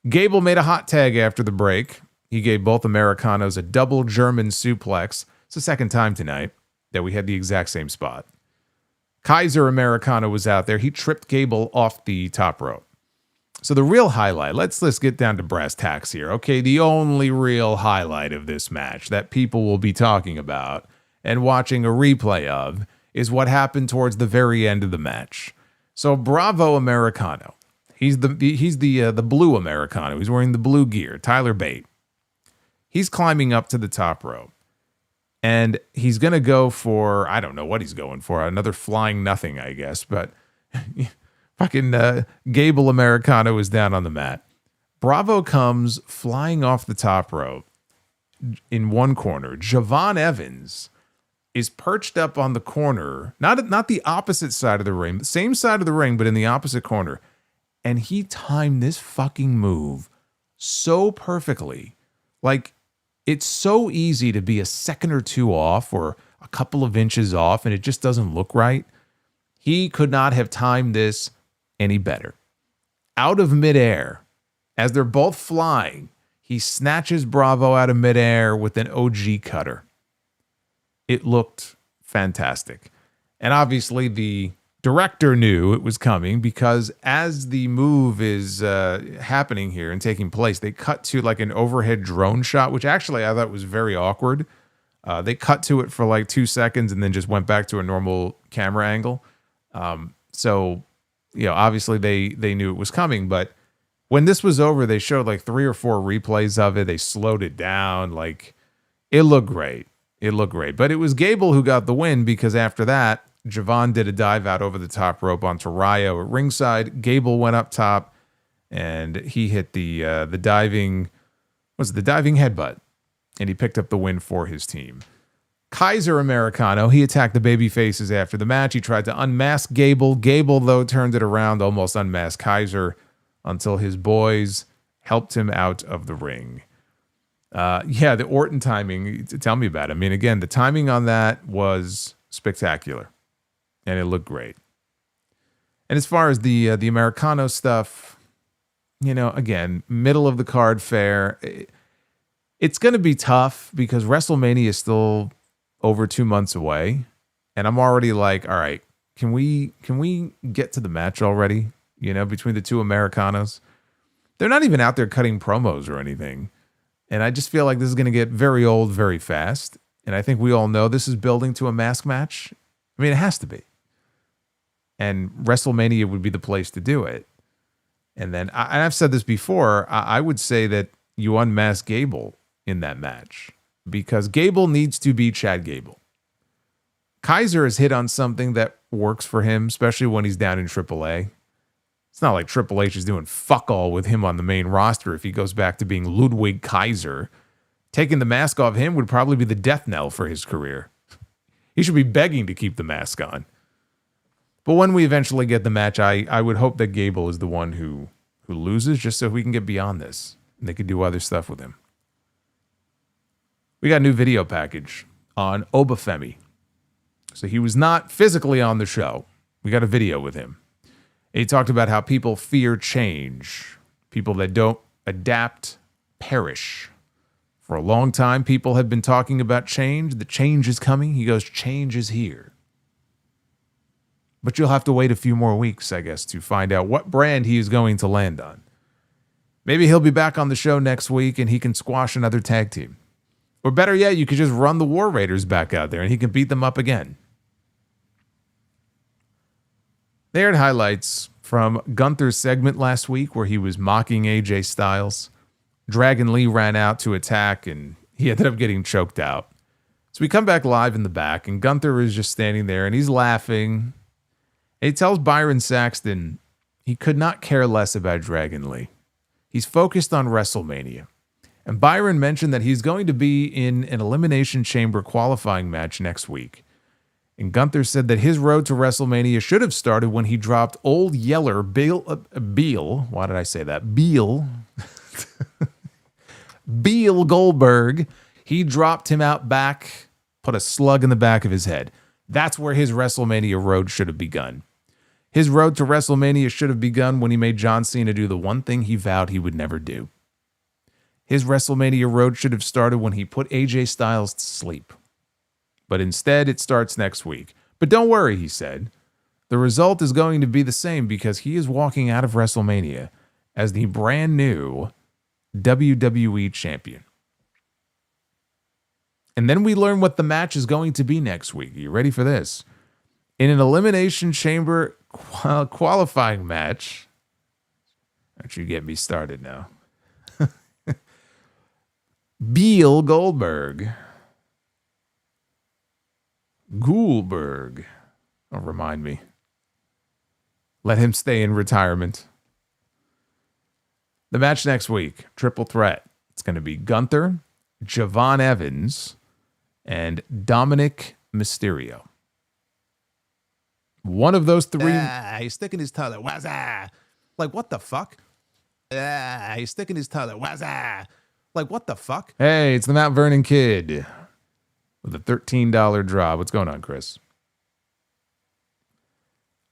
Gable made a hot tag after the break. He gave both Americanos a double German suplex. It's the second time tonight that we had the exact same spot. Kaiser Americano was out there. He tripped Gable off the top rope. So the real highlight, let's get down to brass tacks here. Okay, the only real highlight of this match that people will be talking about and watching a replay of is what happened towards the very end of the match. So Bravo Americano, he's the blue Americano. He's wearing the blue gear, Tyler Bate. He's climbing up to the top rope. And he's going to go for, I don't know what he's going for, another flying nothing, I guess, but fucking Gable Americano is down on the mat. Bravo comes flying off the top rope in one corner. Javon Evans is perched up on the corner, not the opposite side of the ring, the same side of the ring, but in the opposite corner. And he timed this fucking move so perfectly. Like, it's so easy to be a second or two off or a couple of inches off, and it just doesn't look right. He could not have timed this any better. Out of midair, as they're both flying, he snatches Bravo out of midair with an OG cutter. It looked fantastic. And obviously the director knew it was coming because as the move is happening here and taking place, they cut to like an overhead drone shot, which actually I thought was very awkward. They cut to it for like 2 seconds and then just went back to a normal camera angle. So, you know, obviously they knew it was coming, but when this was over, they showed like 3 or 4 replays of it. They slowed it down. Like, it looked great. It looked great. But it was Gable who got the win because after that, Javon did a dive out over the top rope onto Ryo at ringside. Gable went up top and he hit the diving headbutt, and he picked up the win for his team. Kaiser Americano, he attacked the baby faces after the match. He tried to unmask Gable. Gable, though, turned it around, almost unmasked Kaiser until his boys helped him out of the ring. The Orton timing, tell me about it. I mean, again, the timing on that was spectacular, and it looked great. And as far as the Americano stuff, you know, again, middle of the card fare. It's going to be tough because WrestleMania is still over 2 months away, and I'm already like, all right, can we get to the match already? You know, between the two Americanos, they're not even out there cutting promos or anything, and I just feel like this is going to get very old very fast. And I think we all know this is building to a mask match. I mean, it has to be, and WrestleMania would be the place to do it. And then, and I've said this before, I would say that you unmask Gable in that match because Gable needs to be Chad Gable. Kaiser has hit on something that works for him, especially when he's down in AAA. It's not like Triple H is doing fuck all with him on the main roster if he goes back to being Ludwig Kaiser. Taking the mask off him would probably be the death knell for his career. He should be begging to keep the mask on. But when we eventually get the match, I would hope that Gable is the one who loses, just so we can get beyond this and they can do other stuff with him. We got a new video package on Obafemi. So he was not physically on the show. We got a video with him. He talked about how people fear change. People that don't adapt perish. For a long time, people have been talking about change. The change is coming. He goes, change is here. But you'll have to wait a few more weeks, I guess, to find out what brand he is going to land on. Maybe he'll be back on the show next week and he can squash another tag team. Or better yet, you could just run the War Raiders back out there and he can beat them up again. They had highlights from Gunther's segment last week where he was mocking AJ Styles. Dragon Lee ran out to attack and he ended up getting choked out. So we come back live in the back and Gunther is just standing there and he's laughing. And he tells Byron Saxton he could not care less about Dragon Lee. He's focused on WrestleMania. And Byron mentioned that he's going to be in an Elimination Chamber qualifying match next week. And Gunther said that his road to WrestleMania should have started when he dropped Old Yeller Beal. Why did I say that? Beal. Beal Goldberg. He dropped him out back, put a slug in the back of his head. That's where his WrestleMania road should have begun. His road to WrestleMania should have begun when he made John Cena do the one thing he vowed he would never do. His WrestleMania road should have started when he put AJ Styles to sleep. But instead, it starts next week. But don't worry, he said. The result is going to be the same because he is walking out of WrestleMania as the brand new WWE Champion. And then we learn what the match is going to be next week. Are you ready for this? In an Elimination Chamber qualifying match. Don't you get me started now. Beal Goldberg. Goldberg. Oh, remind me. Let him stay in retirement. The match next week, triple threat. It's going to be Gunther, Javon Evans, and Dominic Mysterio. One of those three. He's sticking his tongue. WAZZZZAP. Like, what the fuck? He's sticking his tongue. WAZZZZAP. Like, what the fuck? Hey, it's the Mount Vernon Kid with a $13 draw. What's going on, Chris?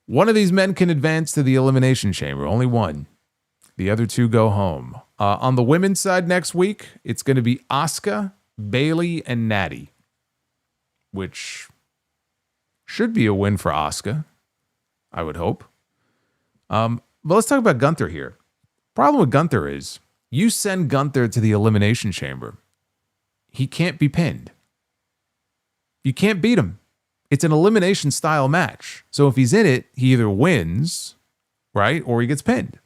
One of these men can advance to the Elimination Chamber. Only one. The other two go home. On the women's side next week, it's going to be Asuka, Bayley, and Nattie, which should be a win for Asuka, I would hope. But let's talk about Gunther here. Problem with Gunther is you send Gunther to the Elimination Chamber. He can't be pinned. You can't beat him. It's an elimination style match. So if he's in it, he either wins, right, or he gets pinned.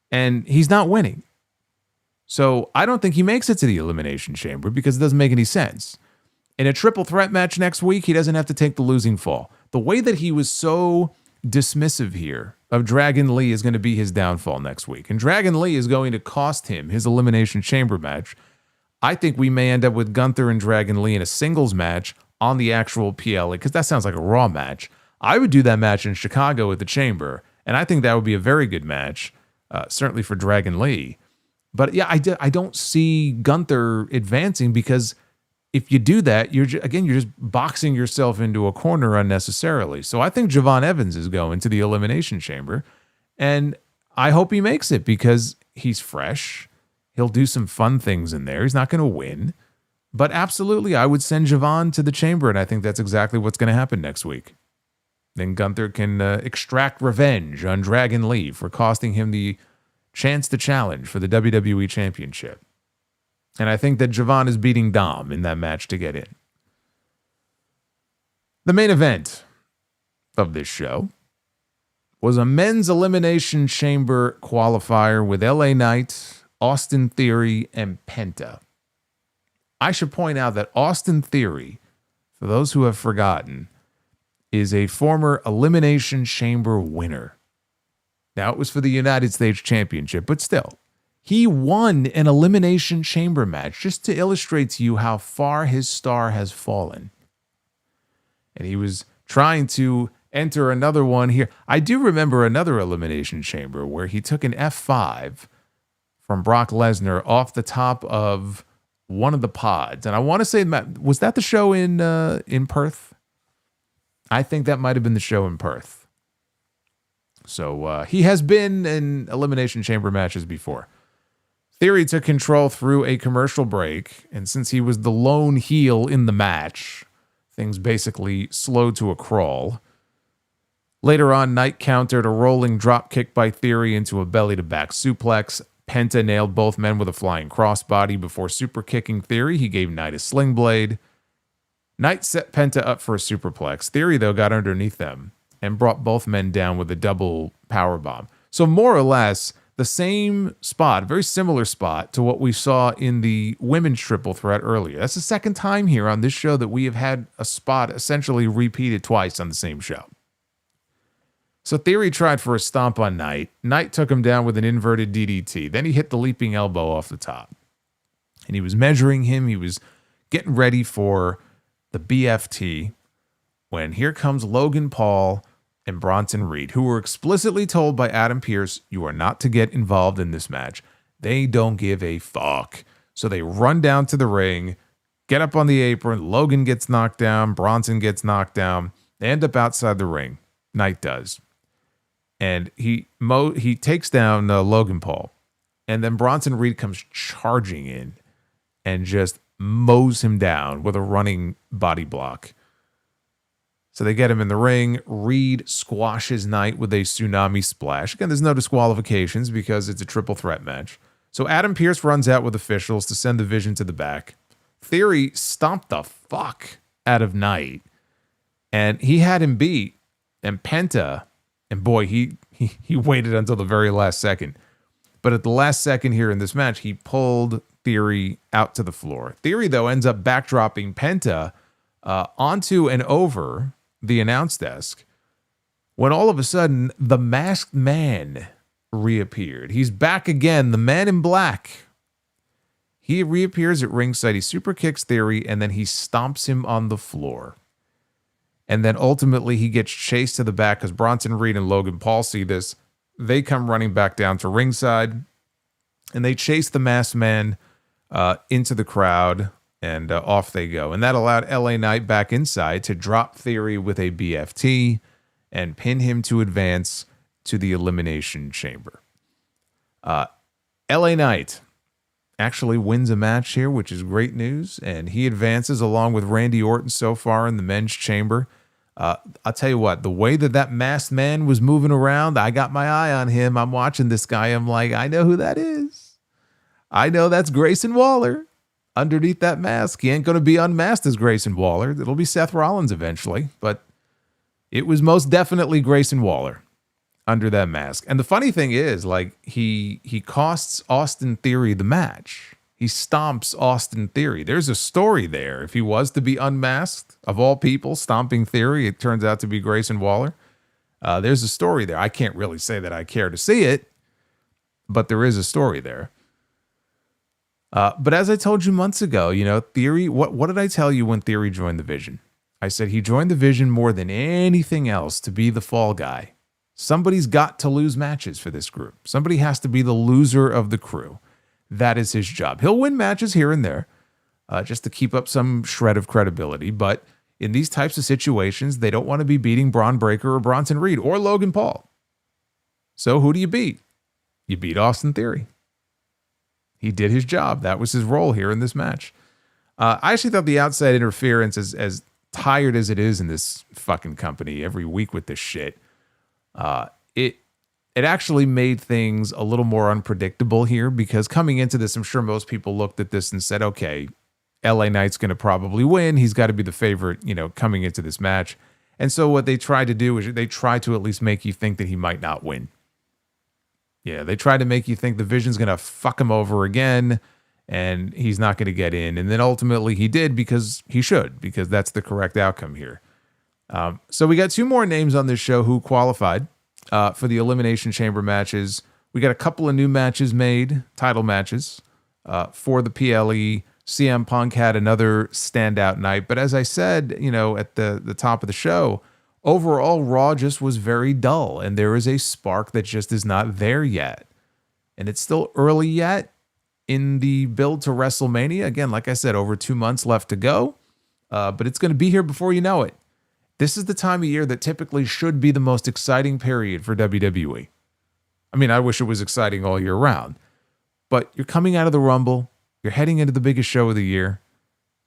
And he's not winning. So I don't think he makes it to the Elimination Chamber because it doesn't make any sense. In a triple threat match next week, he doesn't have to take the losing fall. The way that he was so dismissive here of Dragon Lee is going to be his downfall next week. And Dragon Lee is going to cost him his Elimination Chamber match. I think we may end up with Gunther and Dragon Lee in a singles match on the actual PLE, because that sounds like a Raw match. I would do that match in Chicago at the Chamber, and I think that would be a very good match, certainly for Dragon Lee. But yeah, I don't see Gunther advancing because if you do that, you're just boxing yourself into a corner unnecessarily. So I think Javon Evans is going to the Elimination Chamber, and I hope he makes it because he's fresh. He'll do some fun things in there. He's not going to win. But absolutely, I would send Javon to the Chamber, and I think that's exactly what's going to happen next week. Then Gunther can extract revenge on Dragon Lee for costing him the chance to challenge for the WWE Championship. And I think that Javon is beating Dom in that match to get in. The main event of this show was a men's Elimination Chamber qualifier with LA Knight, Austin Theory, and Penta. I should point out that Austin Theory, for those who have forgotten, is a former Elimination Chamber winner. Now, it was for the United States Championship, but still, he won an Elimination Chamber match just to illustrate to you how far his star has fallen. And he was trying to enter another one here. I do remember another Elimination Chamber where he took an F5 from Brock Lesnar off the top of one of the pods. And I want to say, was that the show in Perth? I think that might have been the show in Perth. So he has been in Elimination Chamber matches before. Theory took control through a commercial break, and since he was the lone heel in the match, things basically slowed to a crawl. Later on, Knight countered a rolling drop kick by Theory into a belly-to-back suplex. Penta nailed both men with a flying crossbody before super kicking Theory. He gave Knight a sling blade. Knight set Penta up for a superplex. Theory, though, got underneath them and brought both men down with a double powerbomb. So more or less, the same spot, very similar spot to what we saw in the women's triple threat earlier. That's the second time here on this show that we have had a spot essentially repeated twice on the same show. So Theory tried for a stomp on Knight. Knight took him down with an inverted DDT. Then he hit the leaping elbow off the top. And he was measuring him. He was getting ready for the BFT. when here comes Logan Paul and Bronson Reed, who were explicitly told by Adam Pearce, you are not to get involved in this match. They don't give a fuck. So they run down to the ring, get up on the apron. Logan gets knocked down. Bronson gets knocked down. They end up outside the ring. Knight does. And he takes down Logan Paul. And then Bronson Reed comes charging in and just mows him down with a running body block. So they get him in the ring. Reed squashes Knight with a tsunami splash. Again, there's no disqualifications because it's a triple threat match. So Adam Pearce runs out with officials to send the Vision to the back. Theory stomped the fuck out of Knight. And he had him beat. And Penta, and boy, he waited until the very last second. But at the last second here in this match, he pulled Theory out to the floor. Theory, though, ends up backdropping Penta onto and over the announce desk when all of a sudden the masked man reappeared. He's back again, the man in black. He reappears at ringside. He super kicks Theory, and then he stomps him on the floor. And then ultimately he gets chased to the back because Bronson Reed and Logan Paul see this. They come running back down to ringside, and they chase the masked man into the crowd, and off they go. And that allowed LA Knight back inside to drop Theory with a BFT and pin him to advance to the Elimination Chamber. LA Knight actually wins a match here, which is great news, and he advances along with Randy Orton so far in the men's chamber. I'll tell you what, the way that masked man was moving around, I got my eye on him. I'm watching this guy. I'm like, I know who that is. I know that's Grayson Waller. Underneath that mask, he ain't going to be unmasked as Grayson Waller. It'll be Seth Rollins eventually, but it was most definitely Grayson Waller under that mask. And the funny thing is, like, he costs Austin Theory the match. He stomps Austin Theory. There's a story there. If he was to be unmasked, of all people, stomping Theory, it turns out to be Grayson Waller. There's a story there. I can't really say that I care to see it, but there is a story there. But as I told you months ago, Theory, what did I tell you when Theory joined the Vision? I said he joined the Vision more than anything else to be the fall guy. Somebody's got to lose matches for this group. Somebody has to be the loser of the crew. That is his job. He'll win matches here and there just to keep up some shred of credibility. But in these types of situations, they don't want to be beating Braun Breaker or Bronson Reed or Logan Paul. So who do you beat? You beat Austin Theory. He did his job. That was his role here in this match. I actually thought the outside interference, as tired as it is in this fucking company every week with this shit, it actually made things a little more unpredictable here, because coming into this, I'm sure most people looked at this and said, okay, LA Knight's going to probably win. He's got to be the favorite, coming into this match. And so what they try to do is they try to at least make you think that he might not win. Yeah, they try to make you think the Vision's going to fuck him over again and he's not going to get in. And then ultimately he did, because he should, because that's the correct outcome here. So we got two more names on this show who qualified for the Elimination Chamber matches. We got a couple of new matches made, title matches for the PLE. CM Punk had another standout night. But as I said, at the top of the show, overall, Raw just was very dull, and there is a spark that just is not there yet. And it's still early yet in the build to WrestleMania. Again, like I said, over 2 months left to go, but it's going to be here before you know it. This is the time of year that typically should be the most exciting period for WWE. I mean, I wish it was exciting all year round, but you're coming out of the Rumble, you're heading into the biggest show of the year.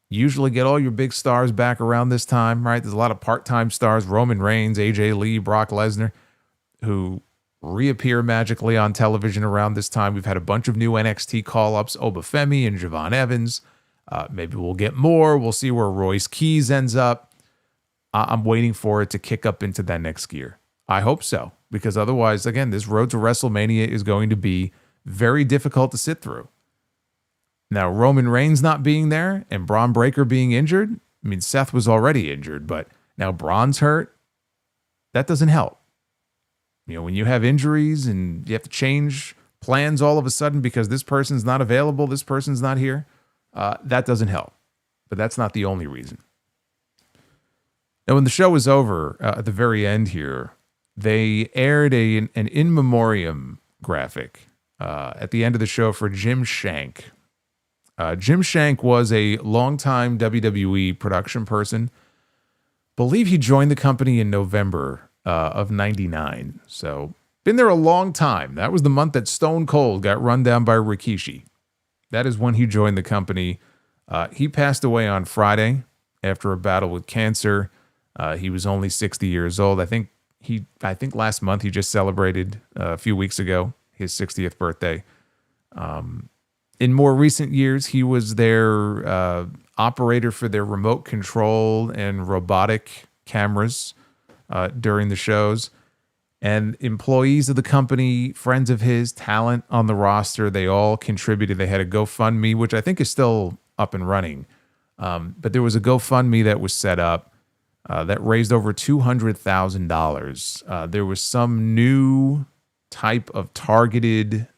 You usually get all your big stars back around this time, right? There's a lot of part-time stars, Roman Reigns, AJ Lee, Brock Lesnar, who reappear magically on television around this time. We've had a bunch of new NXT call-ups, Obafemi and Javon Evans. Maybe we'll get more. We'll see where Royce Keys ends up. I'm waiting for it to kick up into that next gear. I hope so, because otherwise, again, this road to WrestleMania is going to be very difficult to sit through. Now, Roman Reigns not being there and Braun Breaker being injured, I mean, Seth was already injured, but now Braun's hurt. That doesn't help. When you have injuries and you have to change plans all of a sudden because this person's not available, this person's not here, that doesn't help. But that's not the only reason. Now, when the show was over, at the very end here, they aired an in memoriam graphic at the end of the show for Jim Shank. Jim Shank was a longtime WWE production person. Believe he joined the company in November of '99. So, been there a long time. That was the month that Stone Cold got run down by Rikishi. That is when he joined the company. He passed away on Friday after a battle with cancer. He was only 60 years old. I think last month he just celebrated a few weeks ago his 60th birthday. In more recent years, he was their operator for their remote control and robotic cameras during the shows. And employees of the company, friends of his, talent on the roster, they all contributed. They had a GoFundMe, which I think is still up and running. But there was a GoFundMe that was set up that raised over $200,000. There was some new type of targeted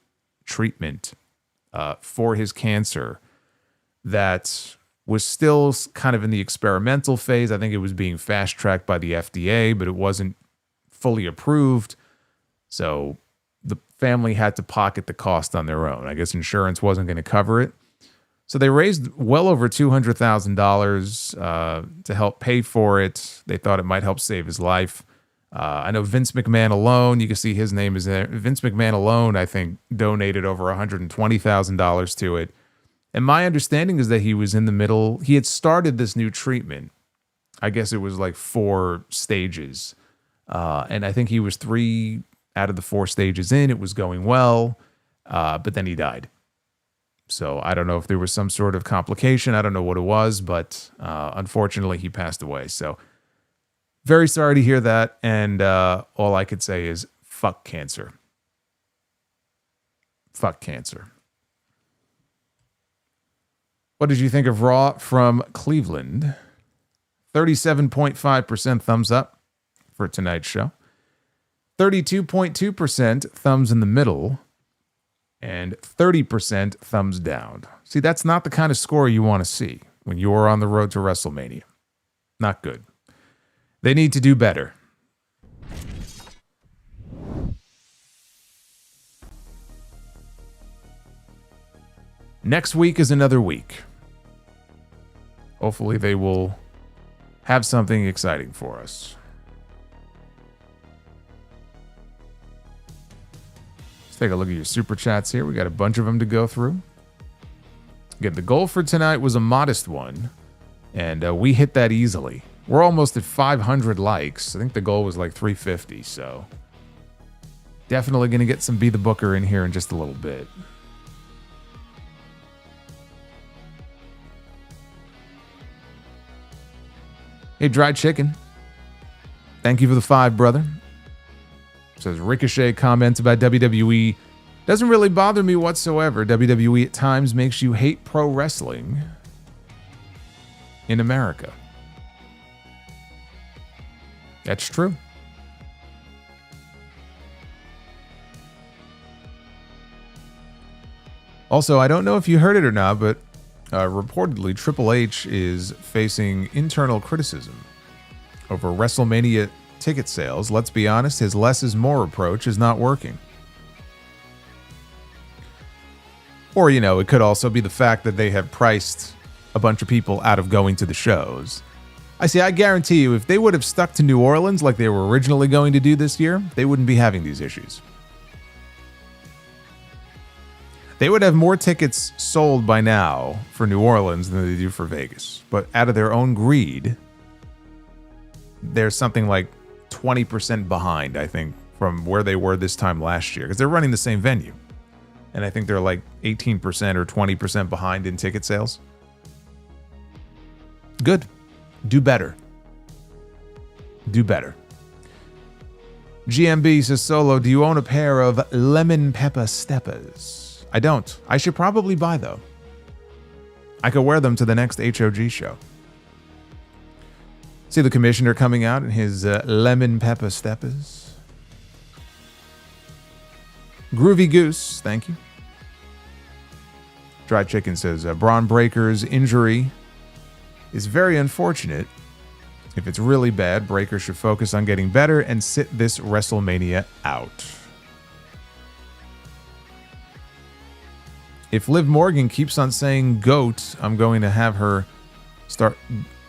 treatment for his cancer that was still kind of in the experimental phase. I think it was being fast-tracked by the FDA, but it wasn't fully approved. So the family had to pocket the cost on their own. I guess insurance wasn't going to cover it. So they raised well over $200,000 to help pay for it. They thought it might help save his life. I know Vince McMahon alone, you can see his name is there. Vince McMahon alone, I think, donated over $120,000 to it. And my understanding is that he was in the middle. He had started this new treatment. I guess it was like 4 stages. And I think he was 3 out of the 4 stages in. It was going well, but then he died. So I don't know if there was some sort of complication. I don't know what it was, but unfortunately he passed away. So very sorry to hear that. And all I could say is fuck cancer. Fuck cancer. What did you think of Raw from Cleveland? 37.5% thumbs up for tonight's show. 32.2% thumbs in the middle. And 30% thumbs down. See, that's not the kind of score you want to see when you are on the road to WrestleMania. Not good. They need to do better. Next week is another week. Hopefully they will have something exciting for us. Take a look at your super chats here. We got a bunch of them to go through. Again, the goal for tonight was a modest one, and we hit that easily. We're almost at 500 likes. I think the goal was like 350, so definitely going to get some Be the Booker in here in just a little bit. Hey, Dried Chicken. Thank you for the 5, brother. Says Ricochet comments about WWE. Doesn't really bother me whatsoever. WWE at times makes you hate pro wrestling in America. That's true. Also, I don't know if you heard it or not, but reportedly Triple H is facing internal criticism over WrestleMania ticket sales. Let's be honest, his less is more approach is not working. Or, it could also be the fact that they have priced a bunch of people out of going to the shows. I guarantee you, if they would have stuck to New Orleans like they were originally going to do this year, they wouldn't be having these issues. They would have more tickets sold by now for New Orleans than they do for Vegas. But out of their own greed, there's something like 20% behind, I think, from where they were this time last year. Because they're running the same venue. And I think they're like 18% or 20% behind in ticket sales. Good. Do better. Do better. GMB says, Solo, do you own a pair of lemon pepper steppers? I don't. I should probably buy, though. I could wear them to the next HOG show. See the commissioner coming out in his lemon pepper steppers. Groovy Goose, thank you. Dried Chicken says, Braun Breaker's injury is very unfortunate. If it's really bad, Breakker should focus on getting better and sit this WrestleMania out. If Liv Morgan keeps on saying GOAT, I'm going to have her start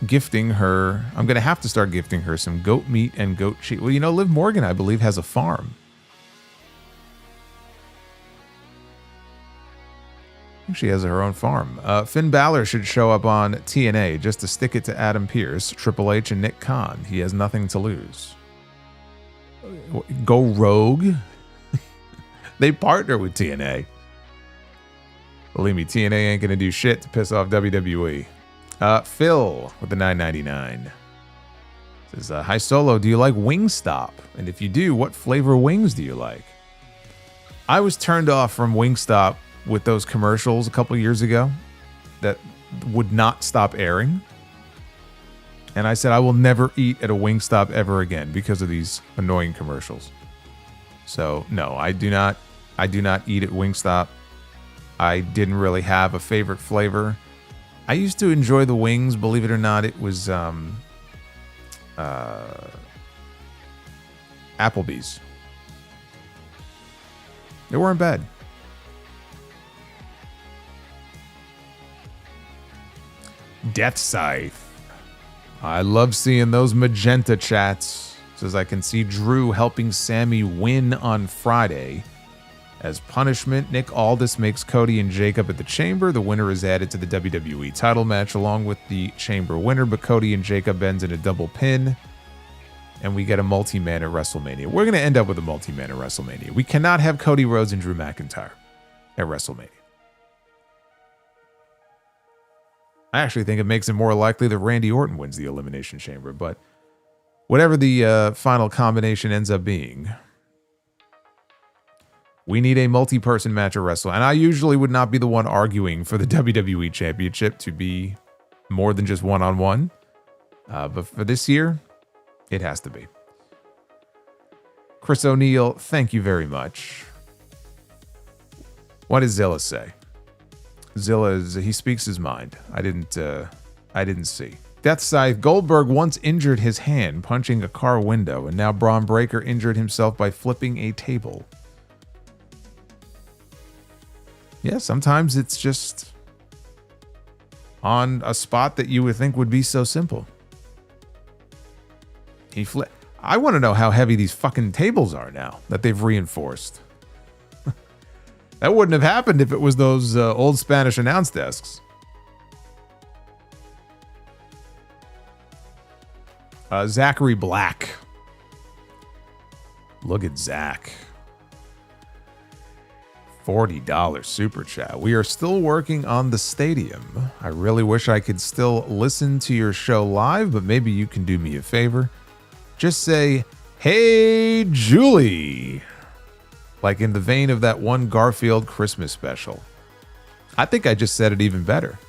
gifting her. I'm going to have to start gifting her some goat meat and goat cheese. Well, you know, Liv Morgan, I believe, has a farm. I think she has her own farm. Finn Balor should show up on TNA just to stick it to Adam Pearce, Triple H, and Nick Khan. He has nothing to lose. Go rogue? They partner with TNA. Believe me, TNA ain't going to do shit to piss off WWE. Phil with the $9.99 says, hi Solo, do you like Wingstop? And if you do, what flavor wings do you like? I was turned off from Wingstop with those commercials a couple years ago that would not stop airing. And I said, I will never eat at a Wingstop ever again because of these annoying commercials. So no, I do not eat at Wingstop. I didn't really have a favorite flavor. I used to enjoy the wings, believe it or not. It was Applebee's. They weren't bad. Death Scythe. I love seeing those magenta chats. Says I can see Drew helping Sammy win on Friday. As punishment, Nick Aldis makes Cody and Jacob at the Chamber. The winner is added to the WWE title match along with the Chamber winner, but Cody and Jacob ends in a double pin. And we get a multi-man at WrestleMania. We're going to end up with a multi-man at WrestleMania. We cannot have Cody Rhodes and Drew McIntyre at WrestleMania. I actually think it makes it more likely that Randy Orton wins the Elimination Chamber, but whatever the final combination ends up being, we need a multi-person match at WrestleMania. And I usually would not be the one arguing for the WWE Championship to be more than just one-on-one. But for this year, it has to be. Chris O'Neill, thank you very much. What does Zilla say? Zilla he speaks his mind. I didn't see. Death Scythe, Goldberg once injured his hand punching a car window, and now Braun Breaker injured himself by flipping a table. Yeah, sometimes it's just on a spot that you would think would be so simple. I want to know how heavy these fucking tables are now that they've reinforced. That wouldn't have happened if it was those old Spanish announce desks. Zachary Black. Look at Zach. $40 super chat. We are still working on the stadium. I really wish I could still listen to your show live, but maybe you can do me a favor. Just say, hey, Julie. Like in the vein of that one Garfield Christmas special. I think I just said it even better.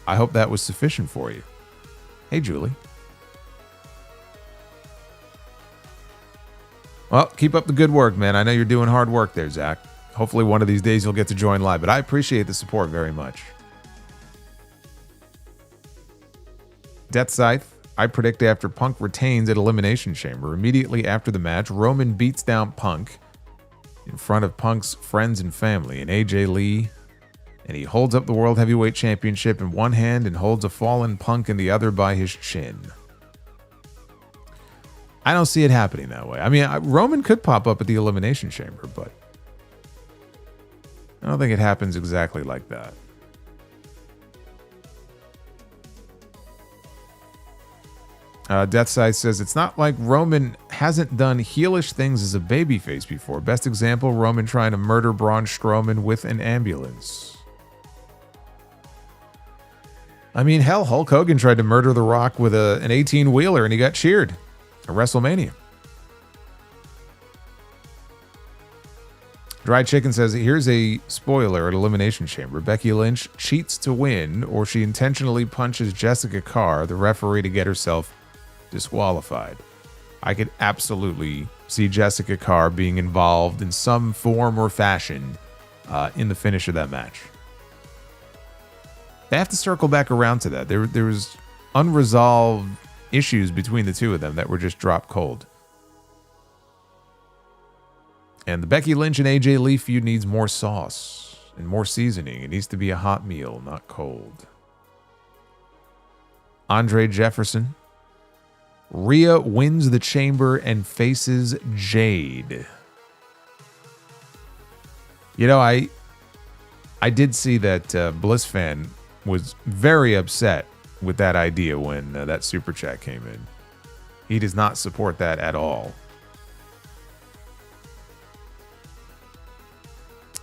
I hope that was sufficient for you. Hey, Julie. Well, keep up the good work, man. I know you're doing hard work there, Zach. Hopefully one of these days you'll get to join live, but I appreciate the support very much. Death Scythe. I predict after Punk retains at Elimination Chamber, immediately after the match, Roman beats down Punk in front of Punk's friends and family and AJ Lee, and he holds up the World Heavyweight Championship in one hand and holds a fallen Punk in the other by his chin. I don't see it happening that way. I mean, Roman could pop up at the Elimination Chamber, but I don't think it happens exactly like that. Death Scythe says, it's not like Roman hasn't done heelish things as a babyface before. Best example, Roman trying to murder Braun Strowman with an ambulance. I mean, hell, Hulk Hogan tried to murder The Rock with an 18-wheeler and he got cheered at WrestleMania. Dry Chicken says, here's a spoiler at Elimination Chamber. Becky Lynch cheats to win, or she intentionally punches Jessica Carr, the referee, to get herself disqualified. I could absolutely see Jessica Carr being involved in some form or fashion in the finish of that match. They have to circle back around to that. There was unresolved issues between the two of them that were just dropped cold. And the Becky Lynch and AJ Lee feud needs more sauce and more seasoning. It needs to be a hot meal, not cold. Andre Jefferson. Rhea wins the chamber and faces Jade. You know, I did see that Bliss fan was very upset with that idea when that super chat came in. He does not support that at all.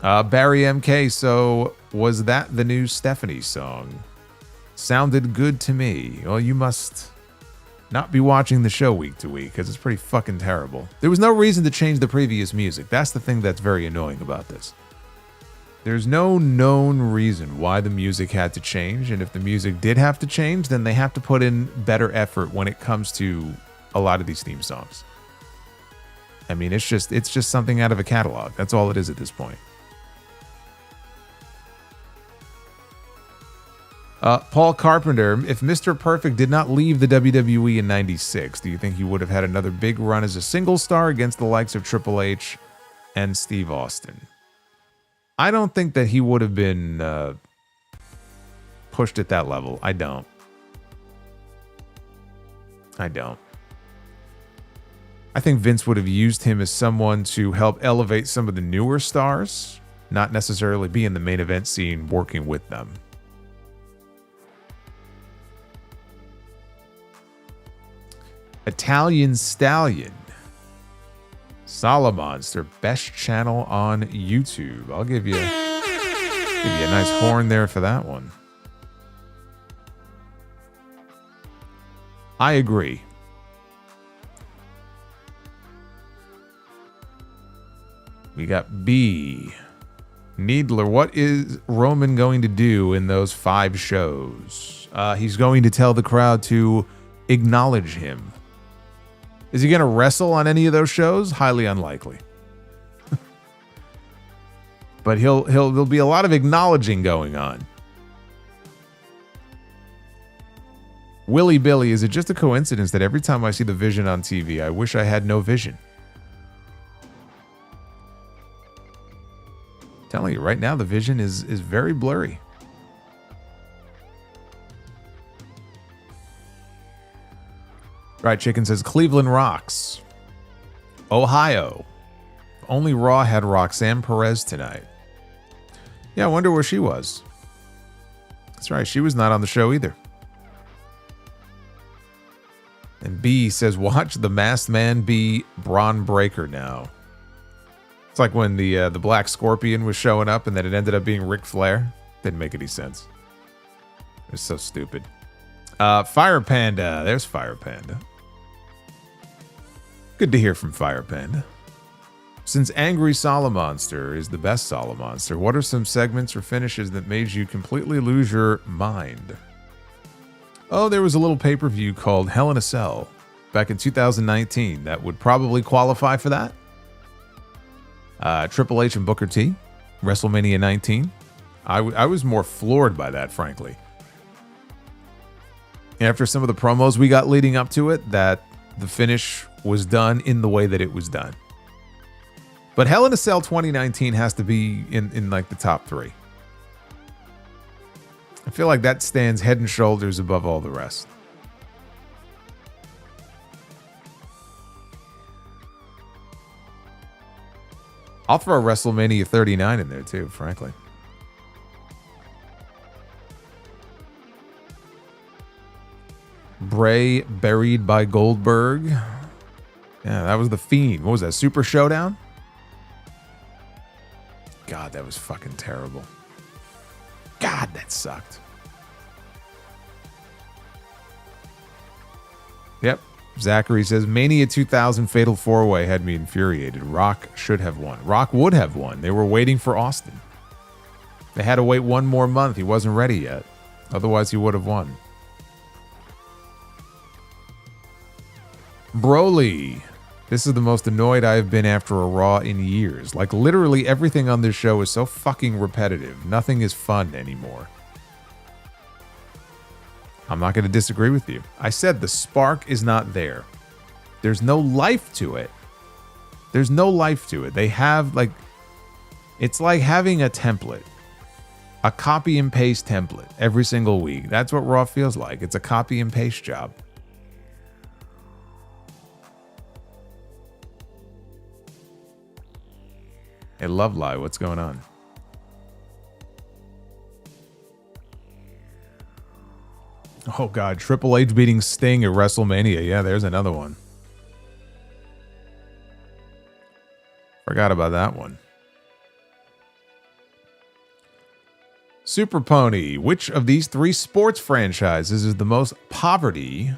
Barry MK, so was that the new Stephanie song? Sounded good to me. Well, you must not be watching the show week to week because it's pretty fucking terrible. There was no reason to change the previous music. That's the thing that's very annoying about this. There's no known reason why the music had to change, and if the music did have to change, then they have to put in better effort when it comes to a lot of these theme songs. I mean, it's just something out of a catalog. That's all it is at this point. Paul Carpenter, if Mr. Perfect did not leave the WWE in '96, do you think he would have had another big run as a single star against the likes of Triple H and Steve Austin? I don't think that he would have been pushed at that level. I don't. I think Vince would have used him as someone to help elevate some of the newer stars, not necessarily be in the main event scene working with them. Italian Stallion. Solomonster, best channel on YouTube. I'll give you a nice horn there for that one. I agree. We got B. Needler, what is Roman going to do in those 5 shows? He's going to tell the crowd to acknowledge him. Is he going to wrestle on any of those shows? Highly unlikely. But there'll be a lot of acknowledging going on. Willy Billy, is it just a coincidence that every time I see the Vision on TV, I wish I had no vision? I'm telling you, right now the Vision is very blurry. Right, Chicken says, Cleveland rocks. Ohio. Only Raw had Roxanne Perez tonight. Yeah, I wonder where she was. That's right, she was not on the show either. And B says, watch the Masked Man be Bron Breakker now. It's like when the Black Scorpion was showing up and then it ended up being Ric Flair. Didn't make any sense. It was so stupid. Fire Panda. There's Fire Panda. Good to hear from Fire Panda. Since Angry Solomonster is the best Solomonster, what are some segments or finishes that made you completely lose your mind? Oh, there was a little pay-per-view called Hell in a Cell back in 2019 that would probably qualify for that. Triple H and Booker T, WrestleMania 19. I was more floored by that, frankly. After some of the promos we got leading up to it, that the finish was done in the way that it was done. But Hell in a Cell 2019 has to be in like the top 3. I feel like that stands head and shoulders above all the rest. I'll throw WrestleMania 39 in there too, frankly. Bray buried by Goldberg. Yeah, that was the Fiend. What was that? Super Showdown? God, that was fucking terrible. God, that sucked. Yep. Zachary says, Mania 2000 Fatal 4-Way had me infuriated. Rock should have won. Rock would have won. They were waiting for Austin. They had to wait one more month. He wasn't ready yet. Otherwise, he would have won. Broly. This is the most annoyed I have been after a Raw in years. Like, literally everything on this show is so fucking repetitive. Nothing is fun anymore. I'm not going to disagree with you. I said the spark is not there. There's no life to it. There's no life to it. They have like, it's like having a template, a copy and paste template every single week. That's what Raw feels like. It's a copy and paste job. Hey, Love Lie, what's going on? Oh God, Triple H beating Sting at WrestleMania. Yeah, there's another one. Forgot about that one. Super Pony, which of these three sports franchises is the most poverty?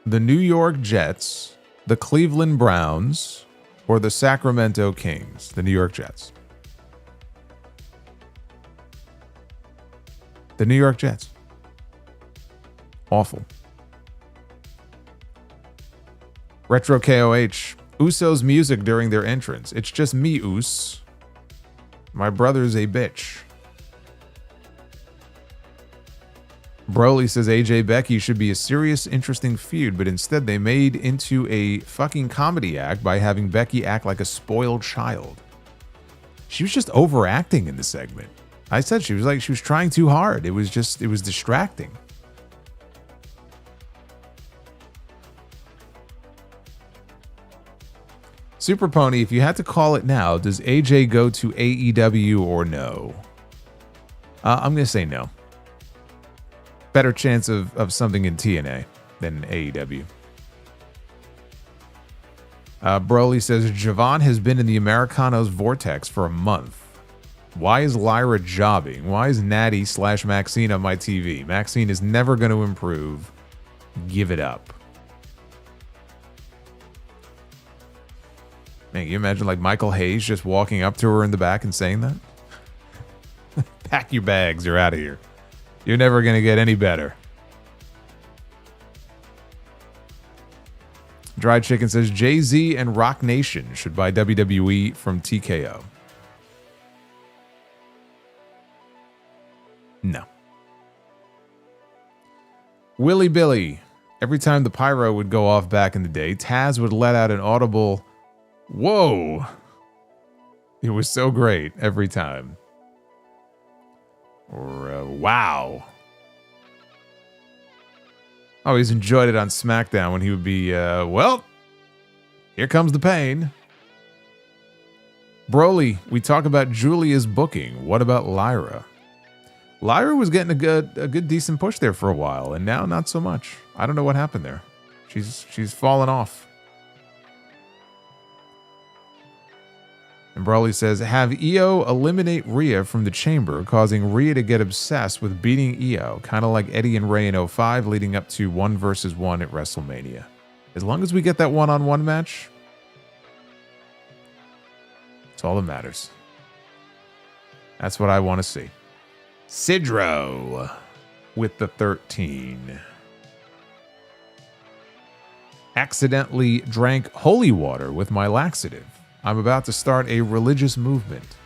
The New York Jets, the Cleveland Browns, or the Sacramento Kings? The New York Jets. The New York Jets. Awful. Retro KOH. Usos music during their entrance. It's just me, Us. My brother's a bitch. Broly says AJ Becky should be a serious, interesting feud, but instead they made into a fucking comedy act by having Becky act like a spoiled child. She was just overacting in the segment. I said she was trying too hard. It was distracting. Super Pony, if you had to call it now, does AJ go to AEW or no? I'm going to say no. Better chance of something in TNA than AEW. Broly says, Javon has been in the Americanos vortex for a month. Why is Lyra jobbing? Why is Nattie / Maxxine on my TV? Maxxine is never going to improve. Give it up. Man, can you imagine like Michael Hayes just walking up to her in the back and saying that? Pack your bags, you're out of here. You're never going to get any better. Dry Chicken says Jay-Z and Rock Nation should buy WWE from TKO. No. Willy Billy. Every time the pyro would go off back in the day, Taz would let out an audible, whoa. It was so great every time. Or wow. I always enjoyed it on SmackDown when he would be, well, here comes the pain. Broly, we talk about Julia's booking. What about Lyra? Lyra was getting a good decent push there for a while, and now not so much. I don't know what happened there. She's fallen off. And Broly says, have Io eliminate Rhea from the chamber, causing Rhea to get obsessed with beating Io, kind of like Eddie and Ray in 05 leading up to 1 versus 1 at WrestleMania. As long as we get that one-on-one match, that's all that matters. That's what I want to see. Sidro with the 13. Accidentally drank holy water with my laxative. I'm about to start a religious movement.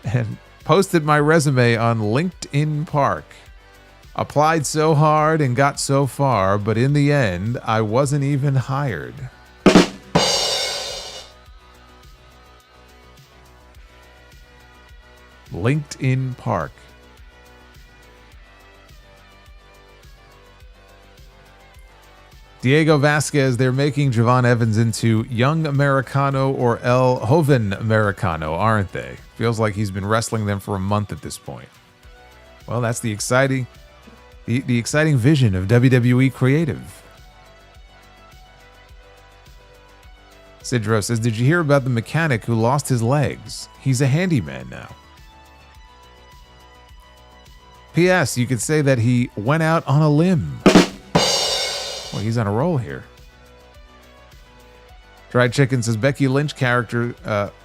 And posted my resume on LinkedIn Park. Applied so hard and got so far, but in the end, I wasn't even hired. LinkedIn Park. Diego Vasquez, they're making Javon Evans into Young Americano or El Joven Americano, aren't they? Feels like he's been wrestling them for a month at this point. Well, that's the exciting vision of WWE Creative. Sidro says, did you hear about the mechanic who lost his legs? He's a handyman now. P.S. You could say that he went out on a limb. Well, he's on a roll here. Dried Chicken says, Becky Lynch character,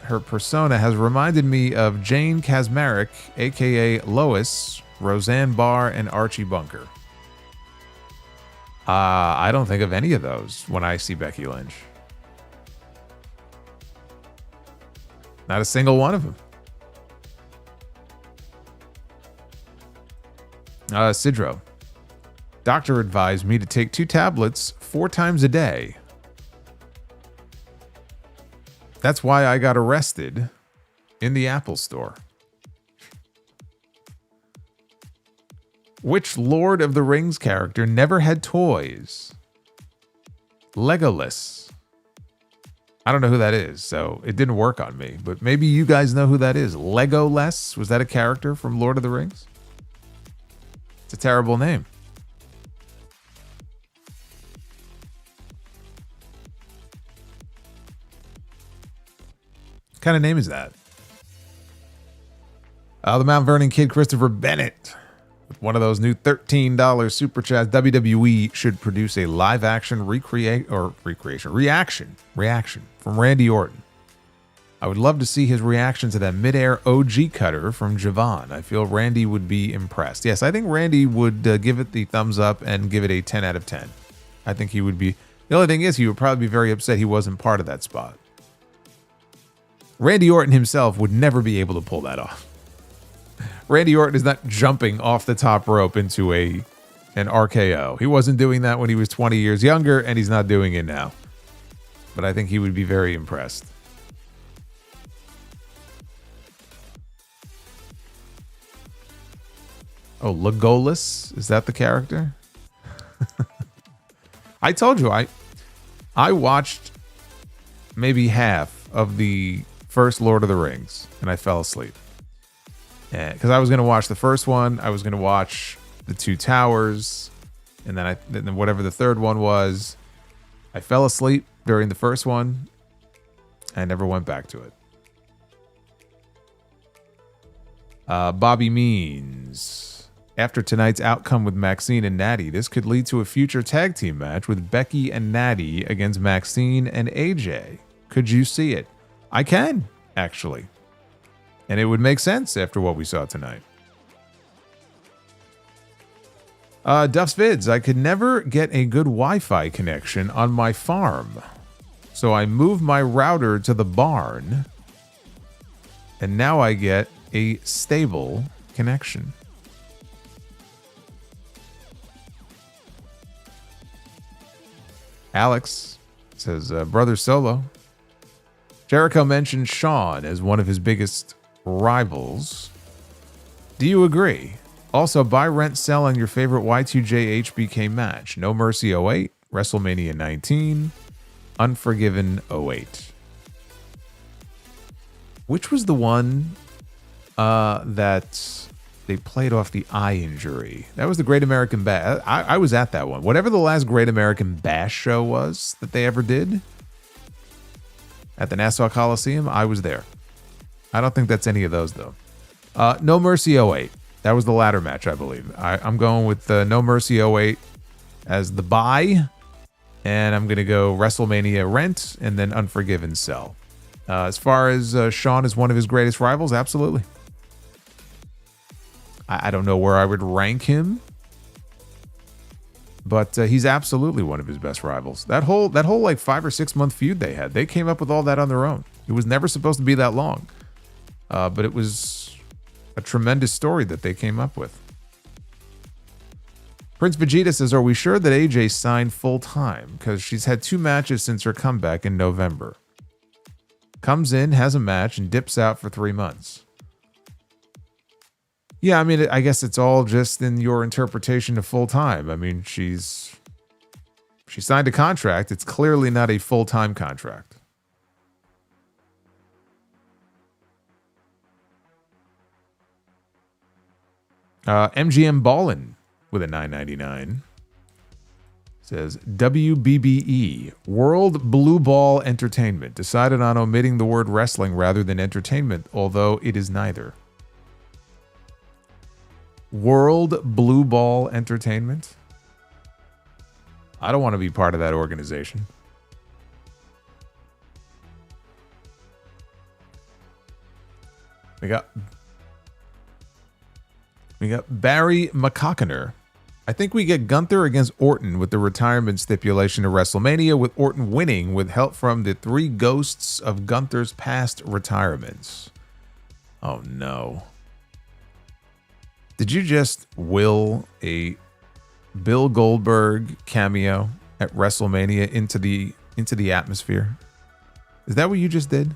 her persona has reminded me of Jane Kazmarek, a.k.a. Lois, Roseanne Barr, and Archie Bunker. I don't think of any of those when I see Becky Lynch. Not a single one of them. Sidro. Doctor advised me to take 2 tablets 4 times a day. That's why I got arrested in the Apple Store. Which Lord of the Rings character never had toys? Legolas. I don't know who that is, so it didn't work on me. But maybe you guys know who that is. Legolas? Was that a character from Lord of the Rings? It's a terrible name. What kind of name is that? The Mount Vernon kid, Christopher Bennett. With one of those new $13 super chats, WWE should produce a live action reaction from Randy Orton. I would love to see his reaction to that midair OG cutter from Javon. I feel Randy would be impressed. Yes, I think Randy would give it the thumbs up and give it a 10 out of 10. I think he would be. The only thing is, he would probably be very upset he wasn't part of that spot. Randy Orton himself would never be able to pull that off. Randy Orton is not jumping off the top rope into an RKO. He wasn't doing that when he was 20 years younger, and he's not doing it now. But I think he would be very impressed. Oh, Legolas? Is that the character? I told you, I watched maybe half of the first Lord of the Rings, and I fell asleep. Because I was going to watch the first one, I was going to watch the Two Towers, and then whatever the third one was. I fell asleep during the first one. I never went back to it. Bobby Means. After tonight's outcome with Maxxine and Nattie, this could lead to a future tag team match with Becky and Nattie against Maxxine and AJ. Could you see it? I can, actually. And it would make sense after what we saw tonight. Duff's Vids. I could never get a good Wi-Fi connection on my farm. So I moved my router to the barn. And now I get a stable connection. Alex says, Brother Solo. Jericho mentioned Shawn as one of his biggest rivals. Do you agree? Also, buy, rent, sell on your favorite Y2J HBK match. No Mercy 08, WrestleMania 19, Unforgiven 08. Which was the one that they played off the eye injury? That was the Great American Bash. I was at that one. Whatever the last Great American Bash show was that they ever did at the Nassau Coliseum, I was there. I don't think that's any of those, though. No Mercy 08. That was the ladder match, I believe. I'm going with No Mercy 08 as the buy, and I'm going to go WrestleMania rent and then Unforgiven sell. As far as Shawn is one of his greatest rivals, absolutely. I don't know where I would rank him, but he's absolutely one of his best rivals. That whole like 5 or 6 month feud they had, they came up with all that on their own. It was never supposed to be that long, but it was a tremendous story that they came up with. Prince Vegeta says, are we sure that AJ signed full time? Because she's had 2 matches since her comeback in November. Comes in, has a match, and dips out for 3 months. Yeah, I mean, I guess it's all just in your interpretation of full time. I mean, she signed a contract. It's clearly not a full-time contract. MGM Ballin with a $9.99 says WBBE World Blue Ball Entertainment decided on omitting the word wrestling rather than entertainment, although it is neither. World Blue Ball Entertainment? I don't want to be part of that organization. We got Barry McCockiner. I think we get Gunther against Orton with the retirement stipulation of WrestleMania, with Orton winning with help from the 3 ghosts of Gunther's past retirements. Oh no. Did you just will a Bill Goldberg cameo at WrestleMania into the atmosphere? Is that what you just did?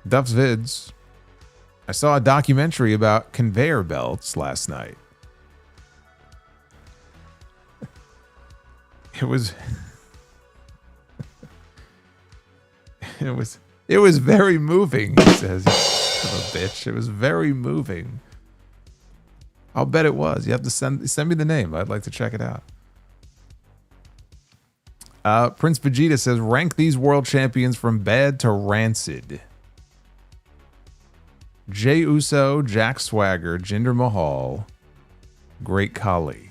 Duff's Vids. I saw a documentary about conveyor belts last night. It was it was very moving, he says. Son of a bitch. It was very moving. I'll bet it was. You have to send me the name. I'd like to check it out. Prince Vegeta says, rank these world champions from bad to rancid. Jey Uso, Jack Swagger, Jinder Mahal, Great Khali.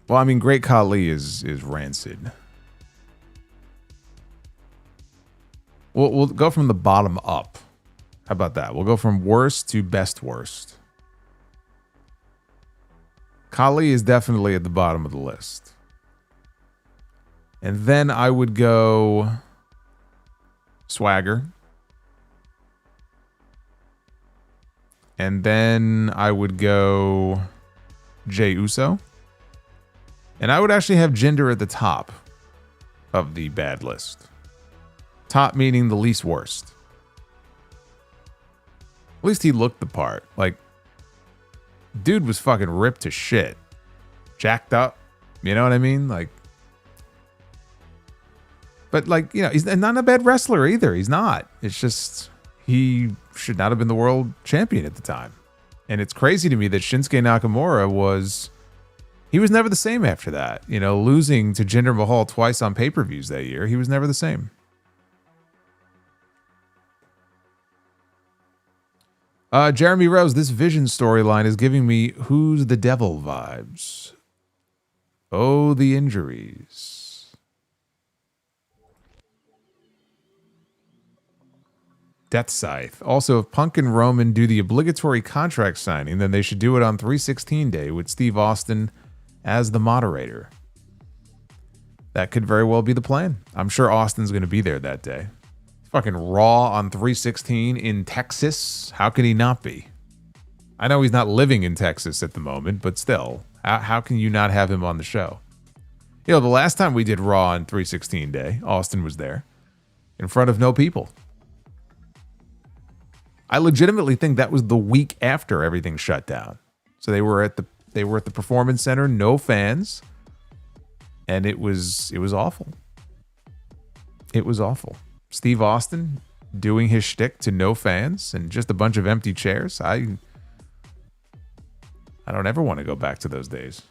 Well, I mean, Great Khali is rancid. We'll go from the bottom up. How about that? We'll go from worst to best worst. Khali is definitely at the bottom of the list. And then I would go Swagger. And then I would go Jey Uso. And I would actually have Jinder at the top of the bad list. Top meaning the least worst. At least he looked the part. Like, dude was fucking ripped to shit. Jacked up. You know what I mean? Like, but like, you know, he's not a bad wrestler either. He's not. It's just, he should not have been the world champion at the time. And it's crazy to me that Shinsuke Nakamura he was never the same after that. You know, losing to Jinder Mahal twice on pay-per-views that year, he was never the same. Jeremy Rose, this Vision storyline is giving me Who's the Devil vibes. Oh, the injuries. Death Scythe. Also, if Punk and Roman do the obligatory contract signing, then they should do it on 316 Day with Steve Austin as the moderator. That could very well be the plan. I'm sure Austin's going to be there that day. Fucking Raw on 316 in Texas. How can he not be? I know he's not living in Texas at the moment, but still, how can you not have him on the show? You know, the last time we did Raw on 316 Day, Austin was there in front of no people. I legitimately think that was the week after everything shut down. So they were at the Performance Center, no fans, and it was awful. It was awful. Steve Austin doing his shtick to no fans and just a bunch of empty chairs. I don't ever want to go back to those days.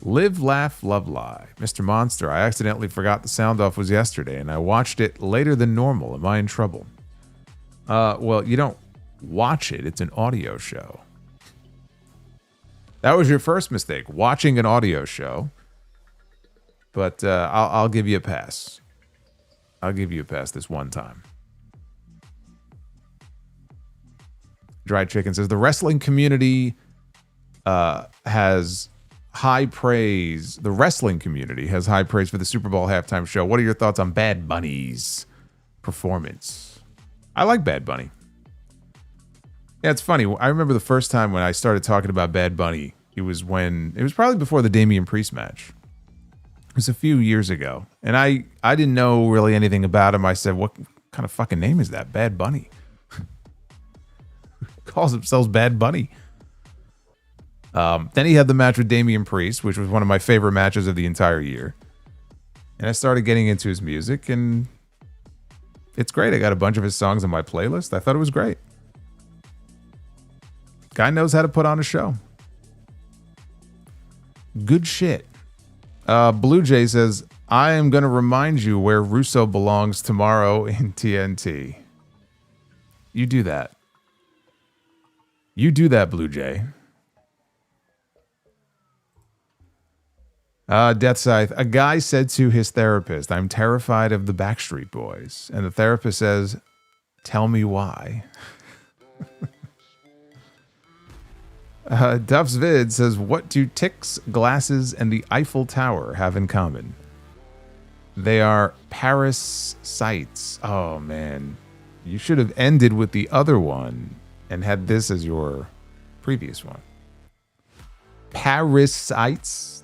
Live, laugh, love, lie. Mr. Monster, I accidentally forgot the sound off was yesterday, and I watched it later than normal. Am I in trouble? Well, you don't watch it. It's an audio show. That was your first mistake, watching an audio show. But I'll give you a pass. I'll give you a pass this one time. Dried Chicken says, the wrestling community has high praise. The wrestling community has high praise for the Super Bowl halftime show. What are your thoughts on Bad Bunny's performance? I like Bad Bunny. Yeah, it's funny. I remember the first time when I started talking about Bad Bunny. It was probably before the Damian Priest match. It was a few years ago. And I didn't know really anything about him. I said, what kind of fucking name is that? Bad Bunny. Calls themselves Bad Bunny. Then he had the match with Damian Priest, which was one of my favorite matches of the entire year. And I started getting into his music, and it's great. I got a bunch of his songs on my playlist. I thought it was great. Guy knows how to put on a show. Good shit. Blue Jay says, I am going to remind you where Russo belongs tomorrow in TNT. You do that. You do that, Blue Jay. Death Scythe. A guy said to his therapist, I'm terrified of the Backstreet Boys. And the therapist says, tell me why. Duff's Vid says, what do ticks, glasses, and the Eiffel Tower have in common? They are parasites. Oh, man. You should have ended with the other one and had this as your previous one. Parasites.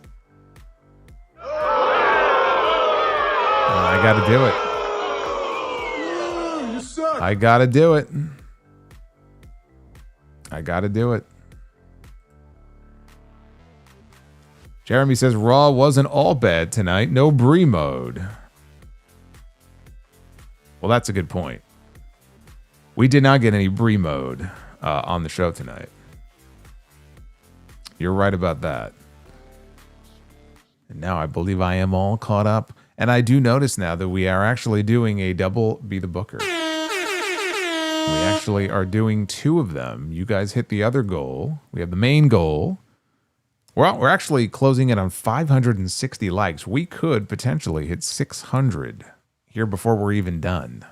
I gotta do it. You suck. I gotta do it. I gotta do it. Jeremy says Raw wasn't all bad tonight. No Brie mode. Well, that's a good point. We did not get any Brie mode on the show tonight. You're right about that. And now I believe I am all caught up. And I do notice now that we are actually doing a double Be the Booker. We actually are doing 2 of them. You guys hit the other goal. We have the main goal. We're actually closing in on 560 likes. We could potentially hit 600 here before we're even done.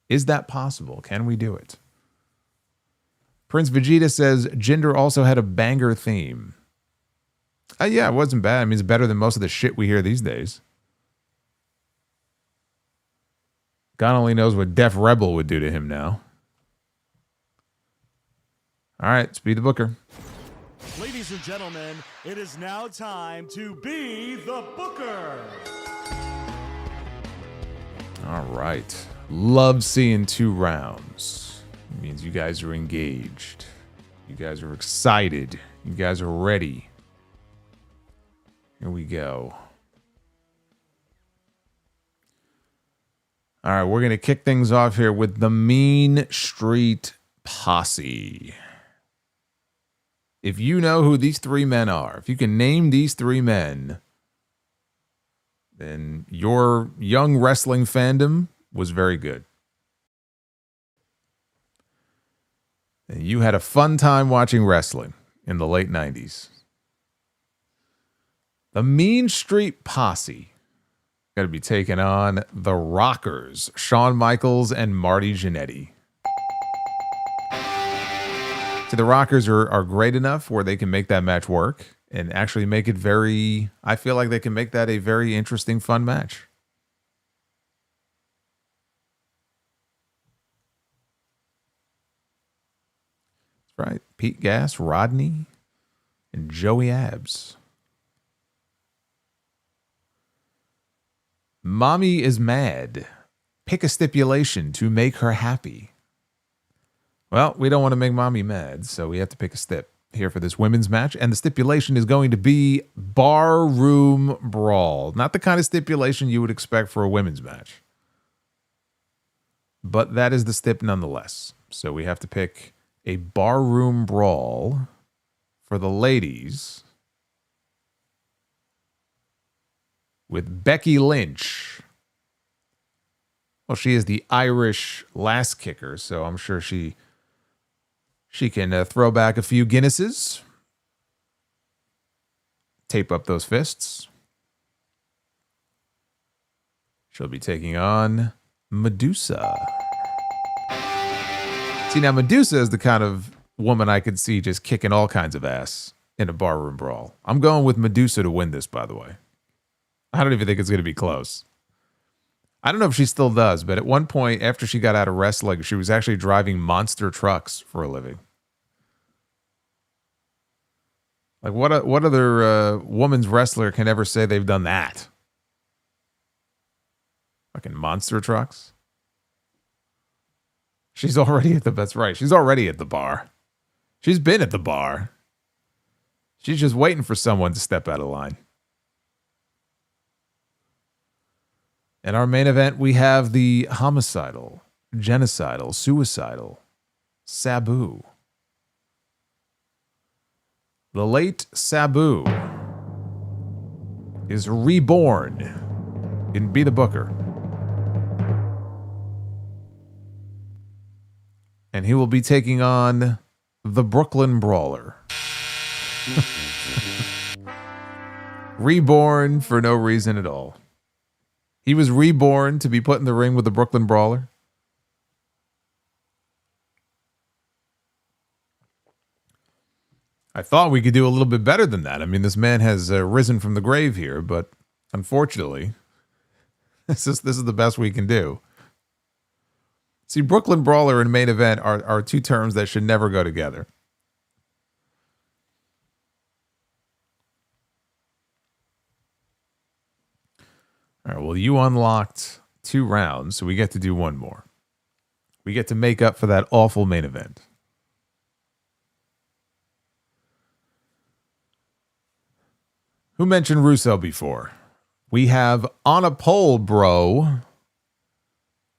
Is that possible? Can we do it? Prince Vegeta says Jinder also had a banger theme. Yeah, it wasn't bad. I mean, it's better than most of the shit we hear these days. God only knows what Def Rebel would do to him now. All right, let's be the Booker. Ladies and gentlemen, it is now time to be the Booker. All right. Love seeing 2 rounds. It means you guys are engaged. You guys are excited. You guys are ready. Here we go. All right, we're going to kick things off here with the Mean Street Posse. If you know who these 3 men are, if you can name these 3 men, then your young wrestling fandom was very good. And you had a fun time watching wrestling in the late 90s. The Mean Street Posse got to be taking on the Rockers, Shawn Michaels and Marty Jannetty. So the Rockers are great enough where they can make that match work and actually make it very, I feel like they can make that a very interesting, fun match. That's right. Pete Gas, Rodney, and Joey Abs. Mommy is mad. Pick a stipulation to make her happy. Well, we don't want to make Mommy mad, so we have to pick a stip here for this women's match. And the stipulation is going to be barroom brawl. Not the kind of stipulation you would expect for a women's match. But that is the stip nonetheless. So we have to pick a barroom brawl for the ladies with Becky Lynch. Well, she is the Irish lass kicker, so I'm sure she can throw back a few Guinnesses, tape up those fists. She'll be taking on Medusa. See, now Medusa is the kind of woman I could see just kicking all kinds of ass in a barroom brawl. I'm going with Medusa to win this, by the way. I don't even think it's going to be close. I don't know if she still does, but at one point after she got out of wrestling, she was actually driving monster trucks for a living. Like, what other woman's wrestler can ever say they've done that? Fucking monster trucks. She's already at that's right. She's already at the bar. She's been at the bar. She's just waiting for someone to step out of line. In our main event, we have the homicidal, genocidal, suicidal Sabu. The late Sabu is reborn in Be the Booker. And he will be taking on the Brooklyn Brawler. Reborn for no reason at all. He was reborn to be put in the ring with the Brooklyn Brawler. I thought we could do a little bit better than that. I mean, this man has risen from the grave here, but unfortunately, this is the best we can do. See, Brooklyn Brawler and main event are two terms that should never go together. All right, well, you unlocked 2 rounds, so we get to do one more. We get to make up for that awful main event. Who mentioned Russo before? We have on a poll, bro.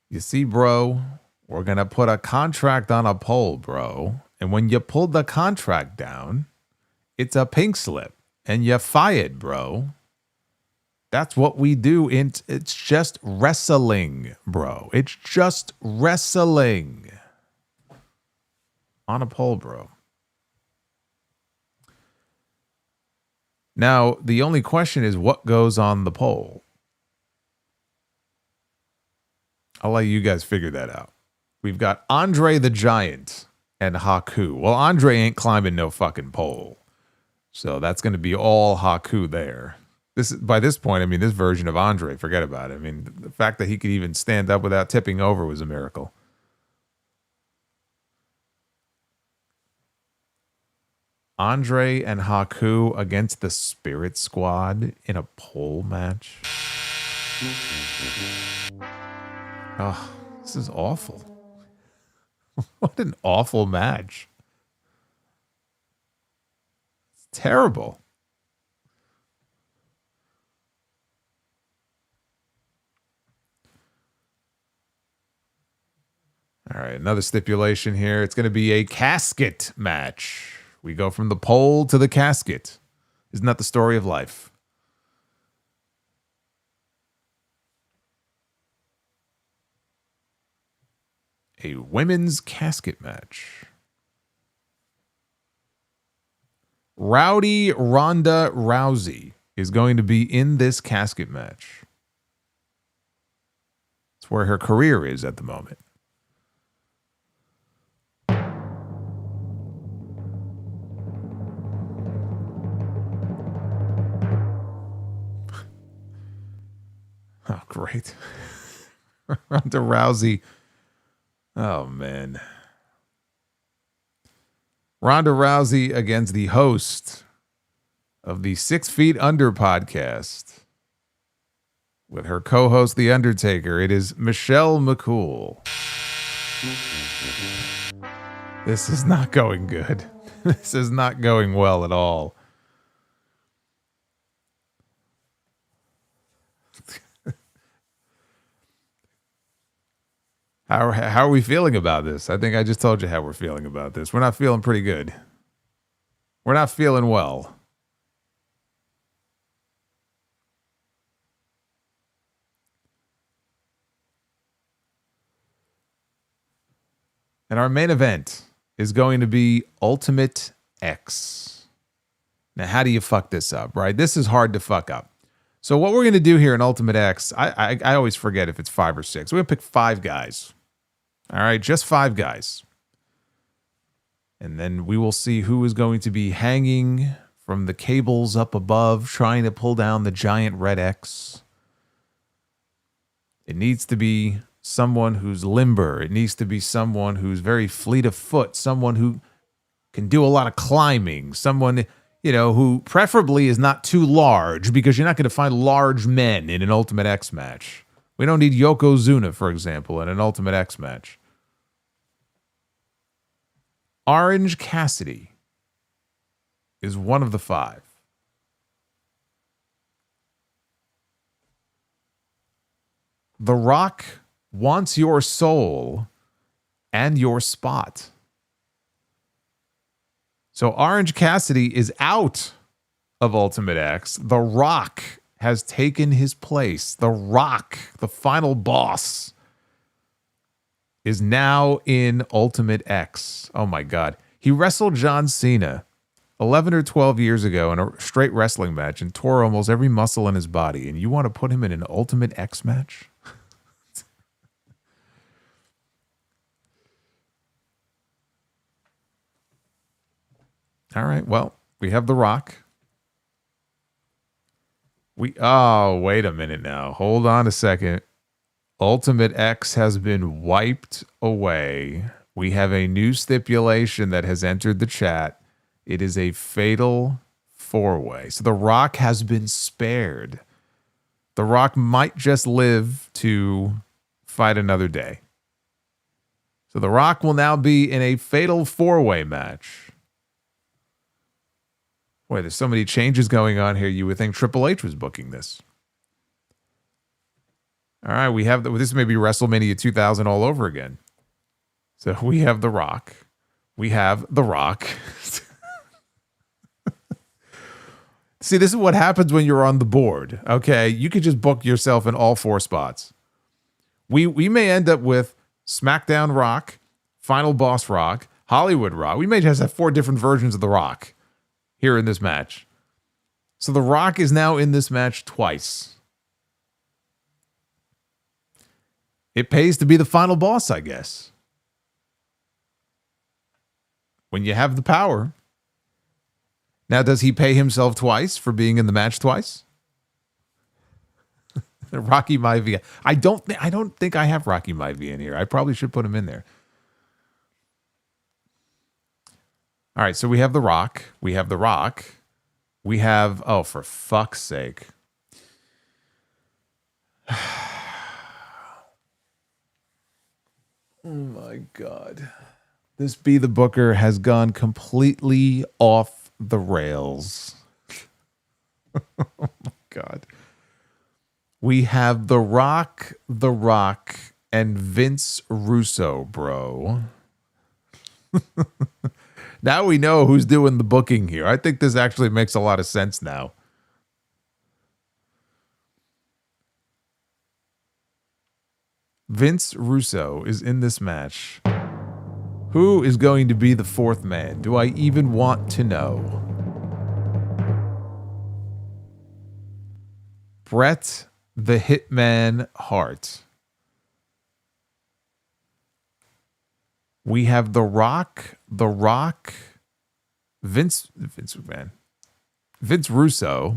You see, bro, we're going to put a contract on a poll, bro. And when you pull the contract down, it's a pink slip. And you fired, bro. That's what we do. It's just wrestling, bro. It's just wrestling. On a poll, bro. Now, the only question is what goes on the poll. I'll let you guys figure that out. We've got Andre the Giant and Haku. Well, Andre ain't climbing no fucking pole. So that's going to be all Haku there. By this point, I mean, this version of Andre, forget about it. I mean, the fact that he could even stand up without tipping over was a miracle. Andre and Haku against the Spirit Squad in a pole match. Oh, this is awful. What an awful match. It's terrible. All right, another stipulation here. It's going to be a casket match. We go from the pole to the casket. Isn't that the story of life? A women's casket match. Rowdy Ronda Rousey is going to be in this casket match. It's where her career is at the moment. Oh, great. Ronda Rousey. Oh, man. Ronda Rousey against the host of the 6 Feet Under podcast with her co-host, The Undertaker. It is Michelle McCool. This is not going good. This is not going well at all. How are we feeling about this? I think I just told you how we're feeling about this. We're not feeling pretty good. We're not feeling well. And our main event is going to be Ultimate X. Now, how do you fuck this up, right? This is hard to fuck up. So what we're going to do here in Ultimate X, I always forget if it's 5 or 6. We're going to pick 5 guys. All right, just 5 guys. And then we will see who is going to be hanging from the cables up above, trying to pull down the giant red X. It needs to be someone who's limber. It needs to be someone who's very fleet of foot, someone who can do a lot of climbing, someone, you know, who preferably is not too large, because you're not going to find large men in an Ultimate X match. We don't need Yokozuna, for example, in an Ultimate X match. Orange Cassidy is one of the 5. The Rock wants your soul and your spot. So Orange Cassidy is out of Ultimate X. The Rock has taken his place. The Rock, the final boss, is now in Ultimate X. Oh my God. He wrestled John Cena 11 or 12 years ago in a straight wrestling match and tore almost every muscle in his body. And you want to put him in an Ultimate X match? All right. Well, we have The Rock. Oh, wait a minute now. Hold on a second. Ultimate X has been wiped away. We have a new stipulation that has entered the chat. It is a fatal 4-way. So The Rock has been spared. The Rock might just live to fight another day. So The Rock will now be in a fatal 4-way match. Boy, there's so many changes going on here. You would think Triple H was booking this. All right, we have this may be WrestleMania 2000 all over again. So we have The Rock. We have The Rock. See, this is what happens when you're on the board. Okay, you could just book yourself in all 4 spots. We may end up with SmackDown Rock, Final Boss Rock, Hollywood Rock. We may just have 4 different versions of The Rock here in this match. So The Rock is now in this match twice. It pays to be the final boss, I guess. When you have the power. Now, does he pay himself twice for being in the match twice? Rocky Maivia. I don't think I have Rocky Maivia in here. I probably should put him in there. All right, so we have The Rock. We have The Rock. We have, oh, for fuck's sake. Oh my God. This Be the Booker has gone completely off the rails. Oh my God. We have The Rock, and Vince Russo, bro. Now we know who's doing the booking here. I think this actually makes a lot of sense now. Vince Russo is in this match. Who is going to be the 4th man? Do I even want to know? Bret the Hitman Hart. We have The Rock, Vince Russo,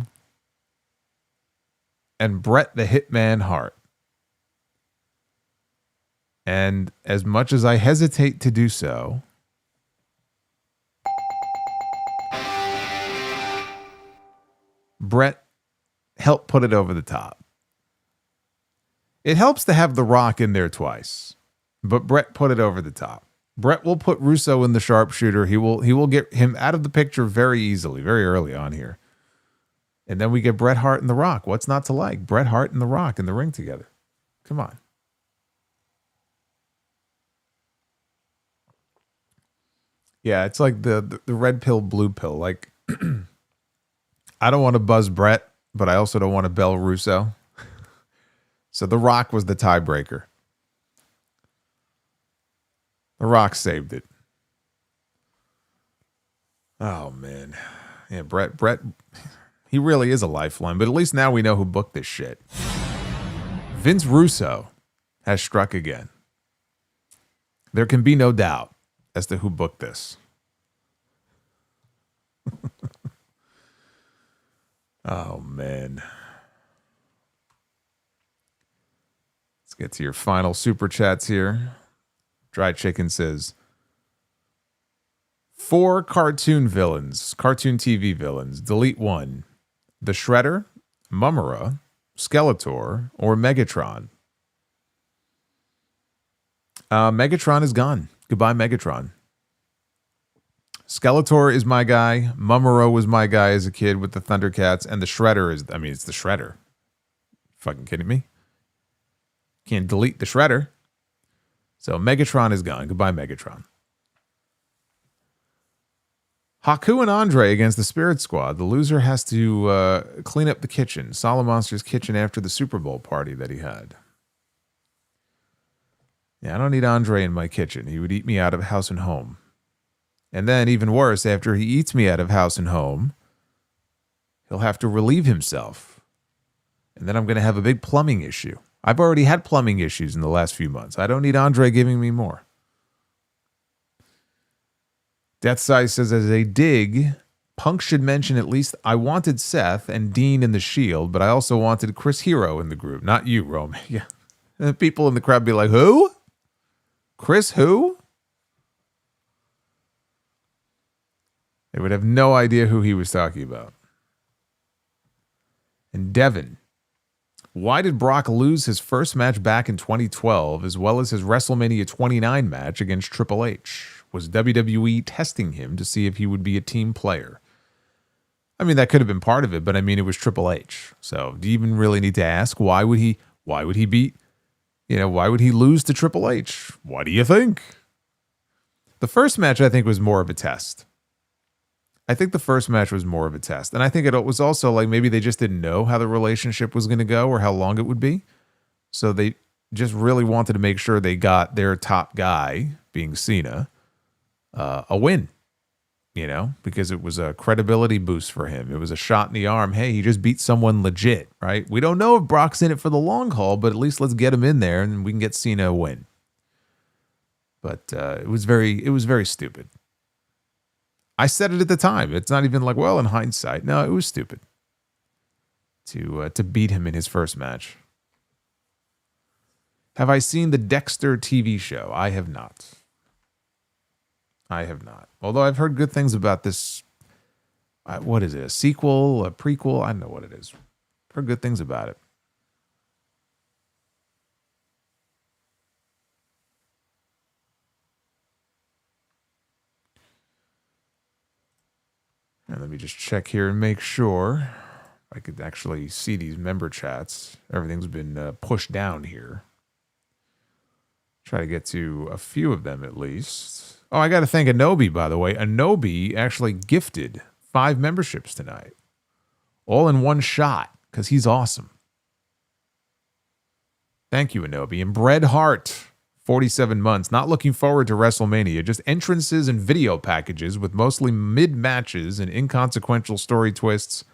and Bret the Hitman Hart. And as much as I hesitate to do so, Bret helped put it over the top. It helps to have The Rock in there twice, but Bret put it over the top. Bret will put Russo in the sharpshooter. He will get him out of the picture very easily, very early on here. And then we get Bret Hart and The Rock. What's not to like? Bret Hart and The Rock in the ring together. Come on. Yeah, it's like the red pill, blue pill. Like, I don't want to buzz Bret, but I also don't want to bell Russo. So The Rock was the tiebreaker. The Rock saved it. Oh, man. Yeah, Bret, he really is a lifeline, but at least now we know who booked this shit. Vince Russo has struck again. There can be no doubt as to who booked this. Oh, man. Let's get to your final super chats here. Dry Chicken says, 4 cartoon villains, cartoon TV villains. Delete 1. The Shredder, Mumura, Skeletor, or Megatron. Megatron is gone. Goodbye, Megatron. Skeletor is my guy. Mumura was my guy as a kid with the Thundercats. And the Shredder is, it's the Shredder. Fucking kidding me? Can't delete the Shredder. So Megatron is gone. Goodbye, Megatron. Haku and Andre against the Spirit Squad. The loser has to clean up the kitchen. Solomonster's kitchen after the Super Bowl party that he had. Yeah, I don't need Andre in my kitchen. He would eat me out of house and home. And then, even worse, after he eats me out of house and home, he'll have to relieve himself. And then I'm going to have a big plumbing issue. I've already had plumbing issues in the last few months. I don't need Andre giving me more. Death Size says, as a dig, Punk should mention at least I wanted Seth and Dean in the Shield, but I also wanted Chris Hero in the group. Not you, Roman. Yeah. And people in the crowd be like, who? Chris who? They would have no idea who he was talking about. And Devin, why did Brock lose his first match back in 2012 as well as his WrestleMania 29 match against Triple H? Was WWE testing him to see if he would be a team player? I mean, that could have been part of it, but I mean, it was Triple H. So do you even really need to ask why would he beat, why would he lose to Triple H? What do you think? The first match, I think, was more of a test. And I think it was also like maybe they just didn't know how the relationship was going to go or how long it would be. So they just really wanted to make sure they got their top guy, being Cena, a win. Because it was a credibility boost for him. It was a shot in the arm. Hey, he just beat someone legit, right? We don't know if Brock's in it for the long haul, but at least let's get him in there and we can get Cena a win. But it was very stupid. I said it at the time. It's not even like, well, in hindsight. No, it was stupid to beat him in his first match. Have I seen the Dexter TV show? I have not. Although I've heard good things about this. What is it? A sequel? A prequel? I don't know what it is. I've heard good things about it. And let me just check here and make sure I could actually see these member chats. Everything's been pushed down here. Try to get to a few of them at least. Oh, I got to thank Anobi, by the way. Anobi actually gifted 5 memberships tonight. All in one shot, because he's awesome. Thank you, Anobi. And Bred Hart, 47 months. Not looking forward to WrestleMania. Just entrances and video packages with mostly mid-matches and inconsequential story twists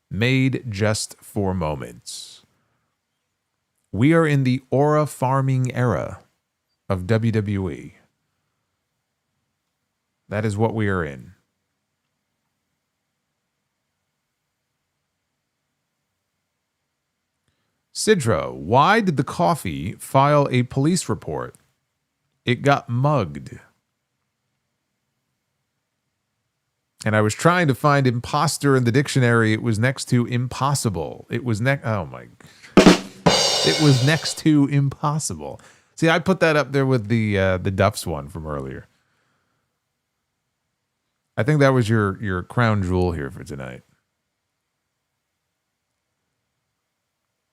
made just for moments. We are in the aura farming era of WWE. That is what we are in. Sidro, why did the coffee file a police report? It got mugged. And I was trying to find imposter in the dictionary. It was next to impossible. It was oh my. It was next to impossible. See, I put that up there with the Duff's one from earlier. I think that was your crown jewel here for tonight.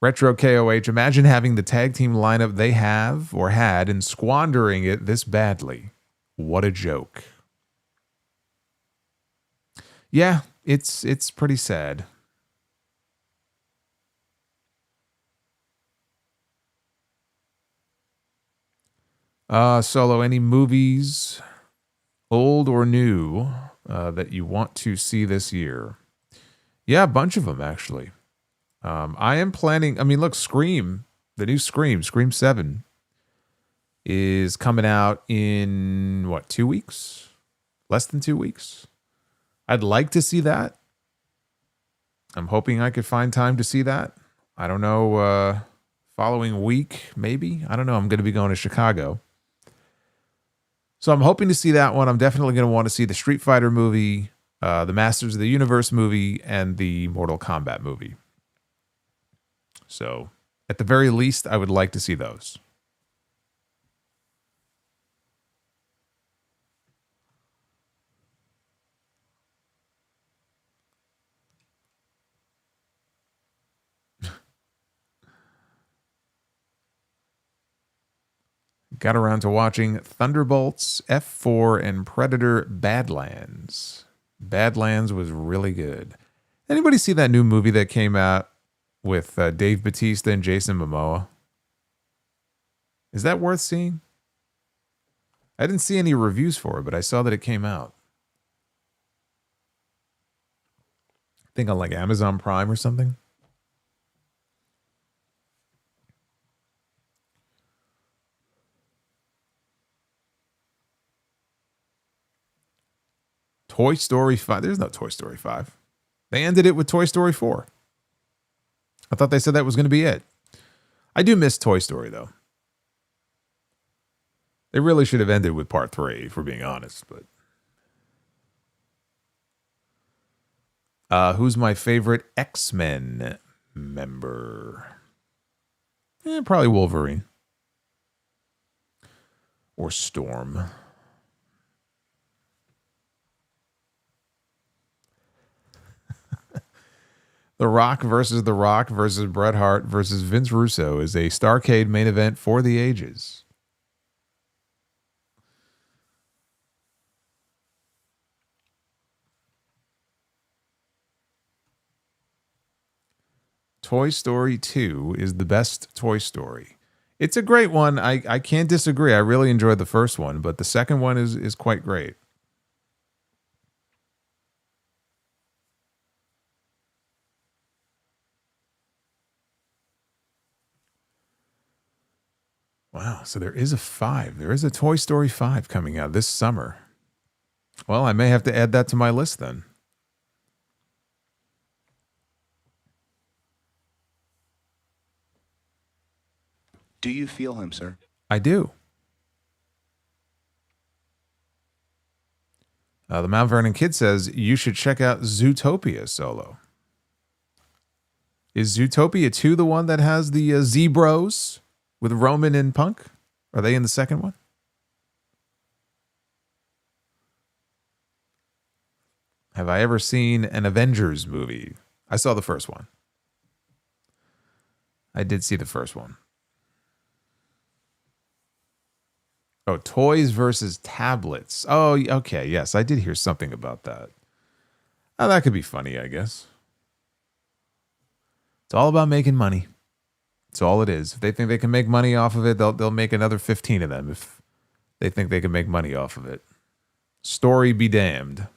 Retro KOH, imagine having the tag team lineup they have or had and squandering it this badly. What a joke. Yeah, it's pretty sad. Solo, any movies, old or new, that you want to see this year? Yeah, a bunch of them, actually. I am planning, look, Scream, the new Scream 7, is coming out in, 2 weeks? Less than 2 weeks? I'd like to see that. I'm hoping I could find time to see that. I don't know, following week, maybe? I don't know. I'm going to be going to Chicago. So I'm hoping to see that one. I'm definitely going to want to see the Street Fighter movie, the Masters of the Universe movie, and the Mortal Kombat movie. So at the very least, I would like to see those. Got around to watching Thunderbolts, F4, and Predator Badlands. Badlands was really good. Anybody see that new movie that came out with Dave Bautista and Jason Momoa? Is that worth seeing? I didn't see any reviews for it, but I saw that it came out. I think on like Amazon Prime or something. Toy Story 5. There's no Toy Story 5. They ended it with Toy Story 4. I thought they said that was going to be it. I do miss Toy Story, though. They really should have ended with part 3, if we're being honest. But who's my favorite X-Men member? Probably Wolverine. Or Storm. The Rock versus Bret Hart versus Vince Russo is a Starrcade main event for the ages. Toy Story 2 is the best Toy Story. It's a great one. I can't disagree. I really enjoyed the first one, but the second one is quite great. Wow, so there is a 5. There is a Toy Story 5 coming out this summer. Well, I may have to add that to my list then. Do you feel him, sir? I do. The Mount Vernon Kid says you should check out Zootopia, Solo. Is Zootopia 2 the one that has the Z-Bros with Roman and Punk? Are they in the second one? Have I ever seen an Avengers movie? I saw the first one. I did see the first one. Oh, toys versus tablets. Oh, okay. Yes, I did hear something about that. Oh, that could be funny, I guess. It's all about making money. That's all it is. If they think they can make money off of it, they'll make another 15 of them if they think they can make money off of it. Story be damned.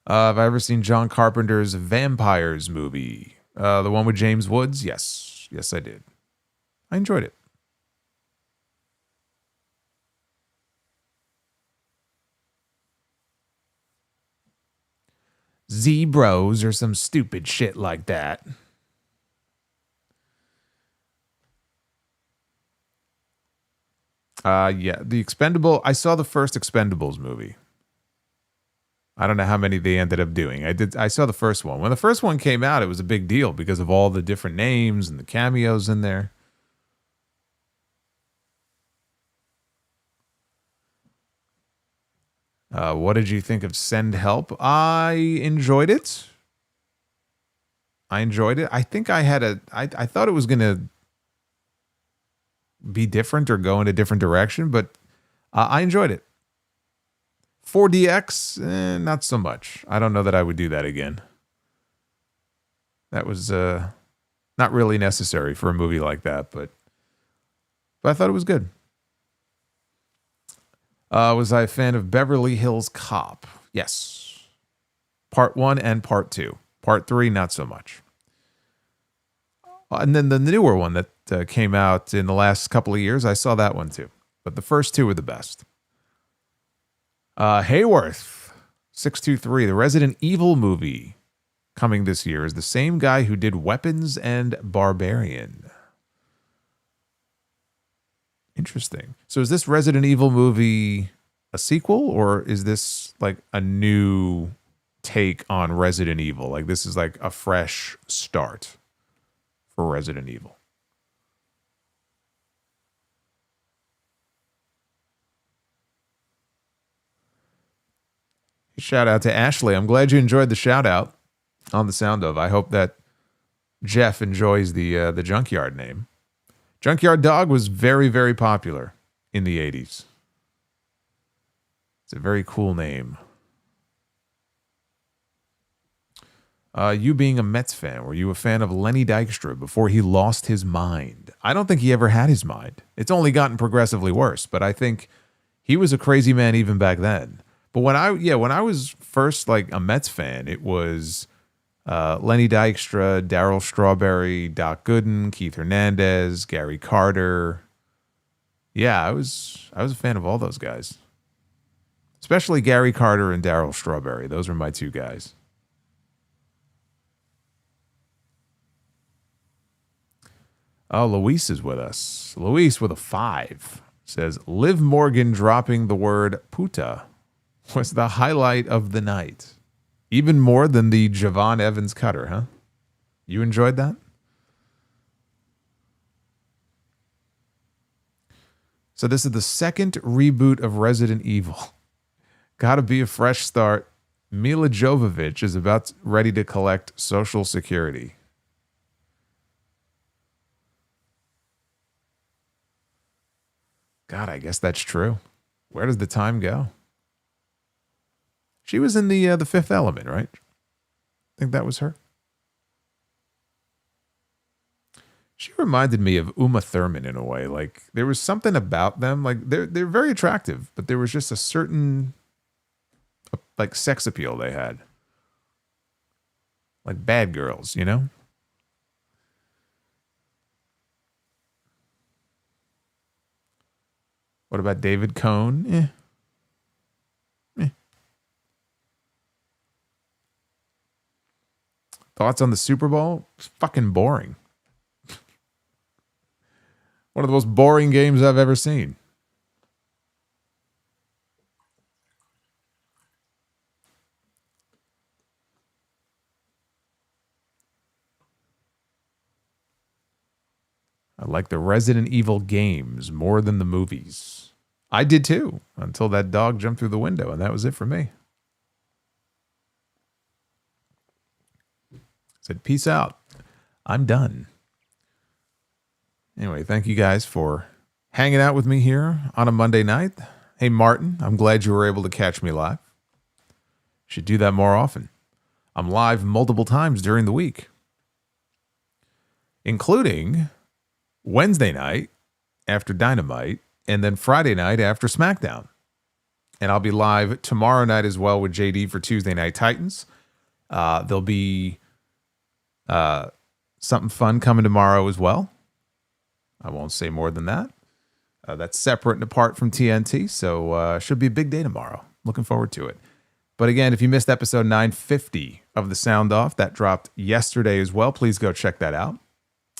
Have I ever seen John Carpenter's Vampires movie? The one with James Woods? Yes. Yes, I did. I enjoyed it. Z-Bros or some stupid shit like that. Yeah, the Expendable. I saw the first Expendables movie. I don't know how many they ended up doing. I saw the first one. When the first one came out, it was a big deal because of all the different names and the cameos in there. What did you think of Send Help? I enjoyed it. I think I thought it was going to be different or go in a different direction, but I enjoyed it. 4DX, not so much. I don't know that I would do that again. That was not really necessary for a movie like that, but I thought it was good. Was I a fan of Beverly Hills Cop? Yes. Part 1 and Part 2. Part 3, not so much. And then the newer one that came out in the last couple of years, I saw that one too. But the first two were the best. Hayworth 623, the Resident Evil movie coming this year is the same guy who did Weapons and Barbarian. Interesting. So is this Resident Evil movie a sequel, or is this like a new take on Resident Evil? Like this is like a fresh start for Resident Evil. Shout out to Ashley. I'm glad you enjoyed the shout out on the sound of. I hope that Jeff enjoys the Junkyard name. Junkyard Dog was very, very popular in the 80s. It's a very cool name. You being a Mets fan, were you a fan of Lenny Dykstra before he lost his mind? I don't think he ever had his mind. It's only gotten progressively worse, but I think he was a crazy man even back then. But when I was first like a Mets fan, it was Lenny Dykstra, Darryl Strawberry, Doc Gooden, Keith Hernandez, Gary Carter. Yeah, I was a fan of all those guys. Especially Gary Carter and Darryl Strawberry. Those were my two guys. Oh, Luis is with us. Luis with a 5 says, Liv Morgan dropping the word puta was the highlight of the night. Even more than the Javon Evans cutter, huh? You enjoyed that? So this is the second reboot of Resident Evil. Gotta be a fresh start. Mila Jovovich is ready to collect Social Security. God, I guess that's true. Where does the time go? She was in the Fifth Element, right? I think that was her. She reminded me of Uma Thurman in a way. Like there was something about them. Like they're very attractive, but there was just a certain like sex appeal they had. Like bad girls, you know? What about David Cohn? Thoughts on the Super Bowl? It's fucking boring. One of the most boring games I've ever seen. I like the Resident Evil games more than the movies. I did too, until that dog jumped through the window, and that was it for me. Said, peace out. I'm done. Anyway, thank you guys for hanging out with me here on a Monday night. Hey, Martin, I'm glad you were able to catch me live. Should do that more often. I'm live multiple times during the week, including Wednesday night after Dynamite and then Friday night after SmackDown. And I'll be live tomorrow night as well with JD for Tuesday Night Titans. There'll be something fun coming tomorrow as well. I won't say more than that. That's separate and apart from TNT, so should be a big day tomorrow. Looking forward to it. But again, if you missed episode 950 of The Sound Off, that dropped yesterday as well. Please go check that out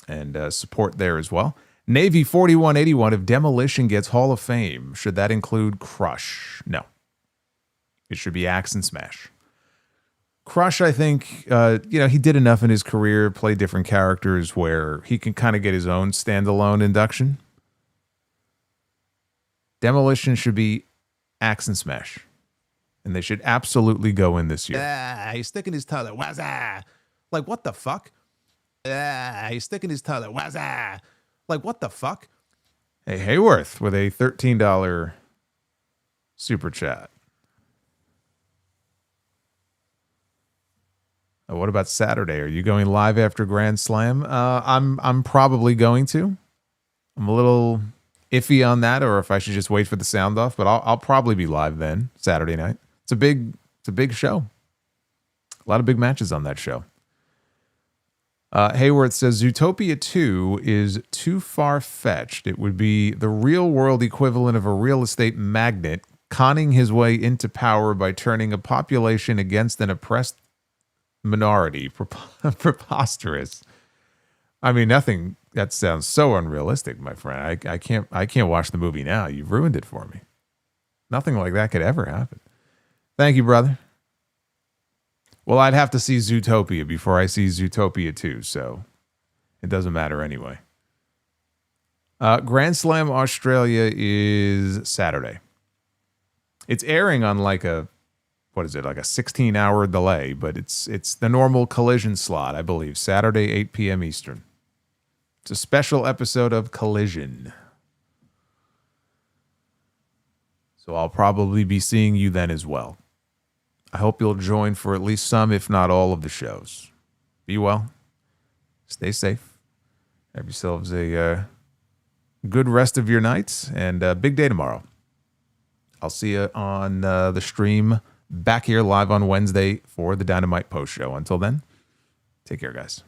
and support there as well. Navy 4181, if Demolition gets Hall of Fame, should that include Crush? No. It should be Axe and Smash. Crush, I think, he did enough in his career, play different characters where he can kind of get his own standalone induction. Demolition should be Axe and Smash. And they should absolutely go in this year. He's sticking his tongue out. WAZZZAP. Like, what the fuck? He's sticking his tongue out. WAZZZAP. Like, what the fuck? Hey, Hayworth with a $13 super chat. What about Saturday? Are you going live after Grand Slam? I'm probably going to. I'm a little iffy on that, or if I should just wait for the sound off. But I'll probably be live then Saturday night. It's a big show. A lot of big matches on that show. Hayworth says Zootopia 2 is too far-fetched. It would be the real-world equivalent of a real estate magnate conning his way into power by turning a population against an oppressed minority. Preposterous. I mean, nothing. That sounds so unrealistic, my friend. I can't watch the movie now. You've ruined it for me. Nothing like that could ever happen. Thank you, brother. Well, I'd have to see Zootopia before I see Zootopia 2, so it doesn't matter anyway. Grand Slam Australia is Saturday. It's airing on like a 16-hour delay, but it's the normal Collision slot, I believe, Saturday, 8 p.m. Eastern. It's a special episode of Collision. So I'll probably be seeing you then as well. I hope you'll join for at least some, if not all, of the shows. Be well. Stay safe. Have yourselves a good rest of your nights and a big day tomorrow. I'll see you on the stream back here live on Wednesday for the Dynamite post show. Until then, take care, guys.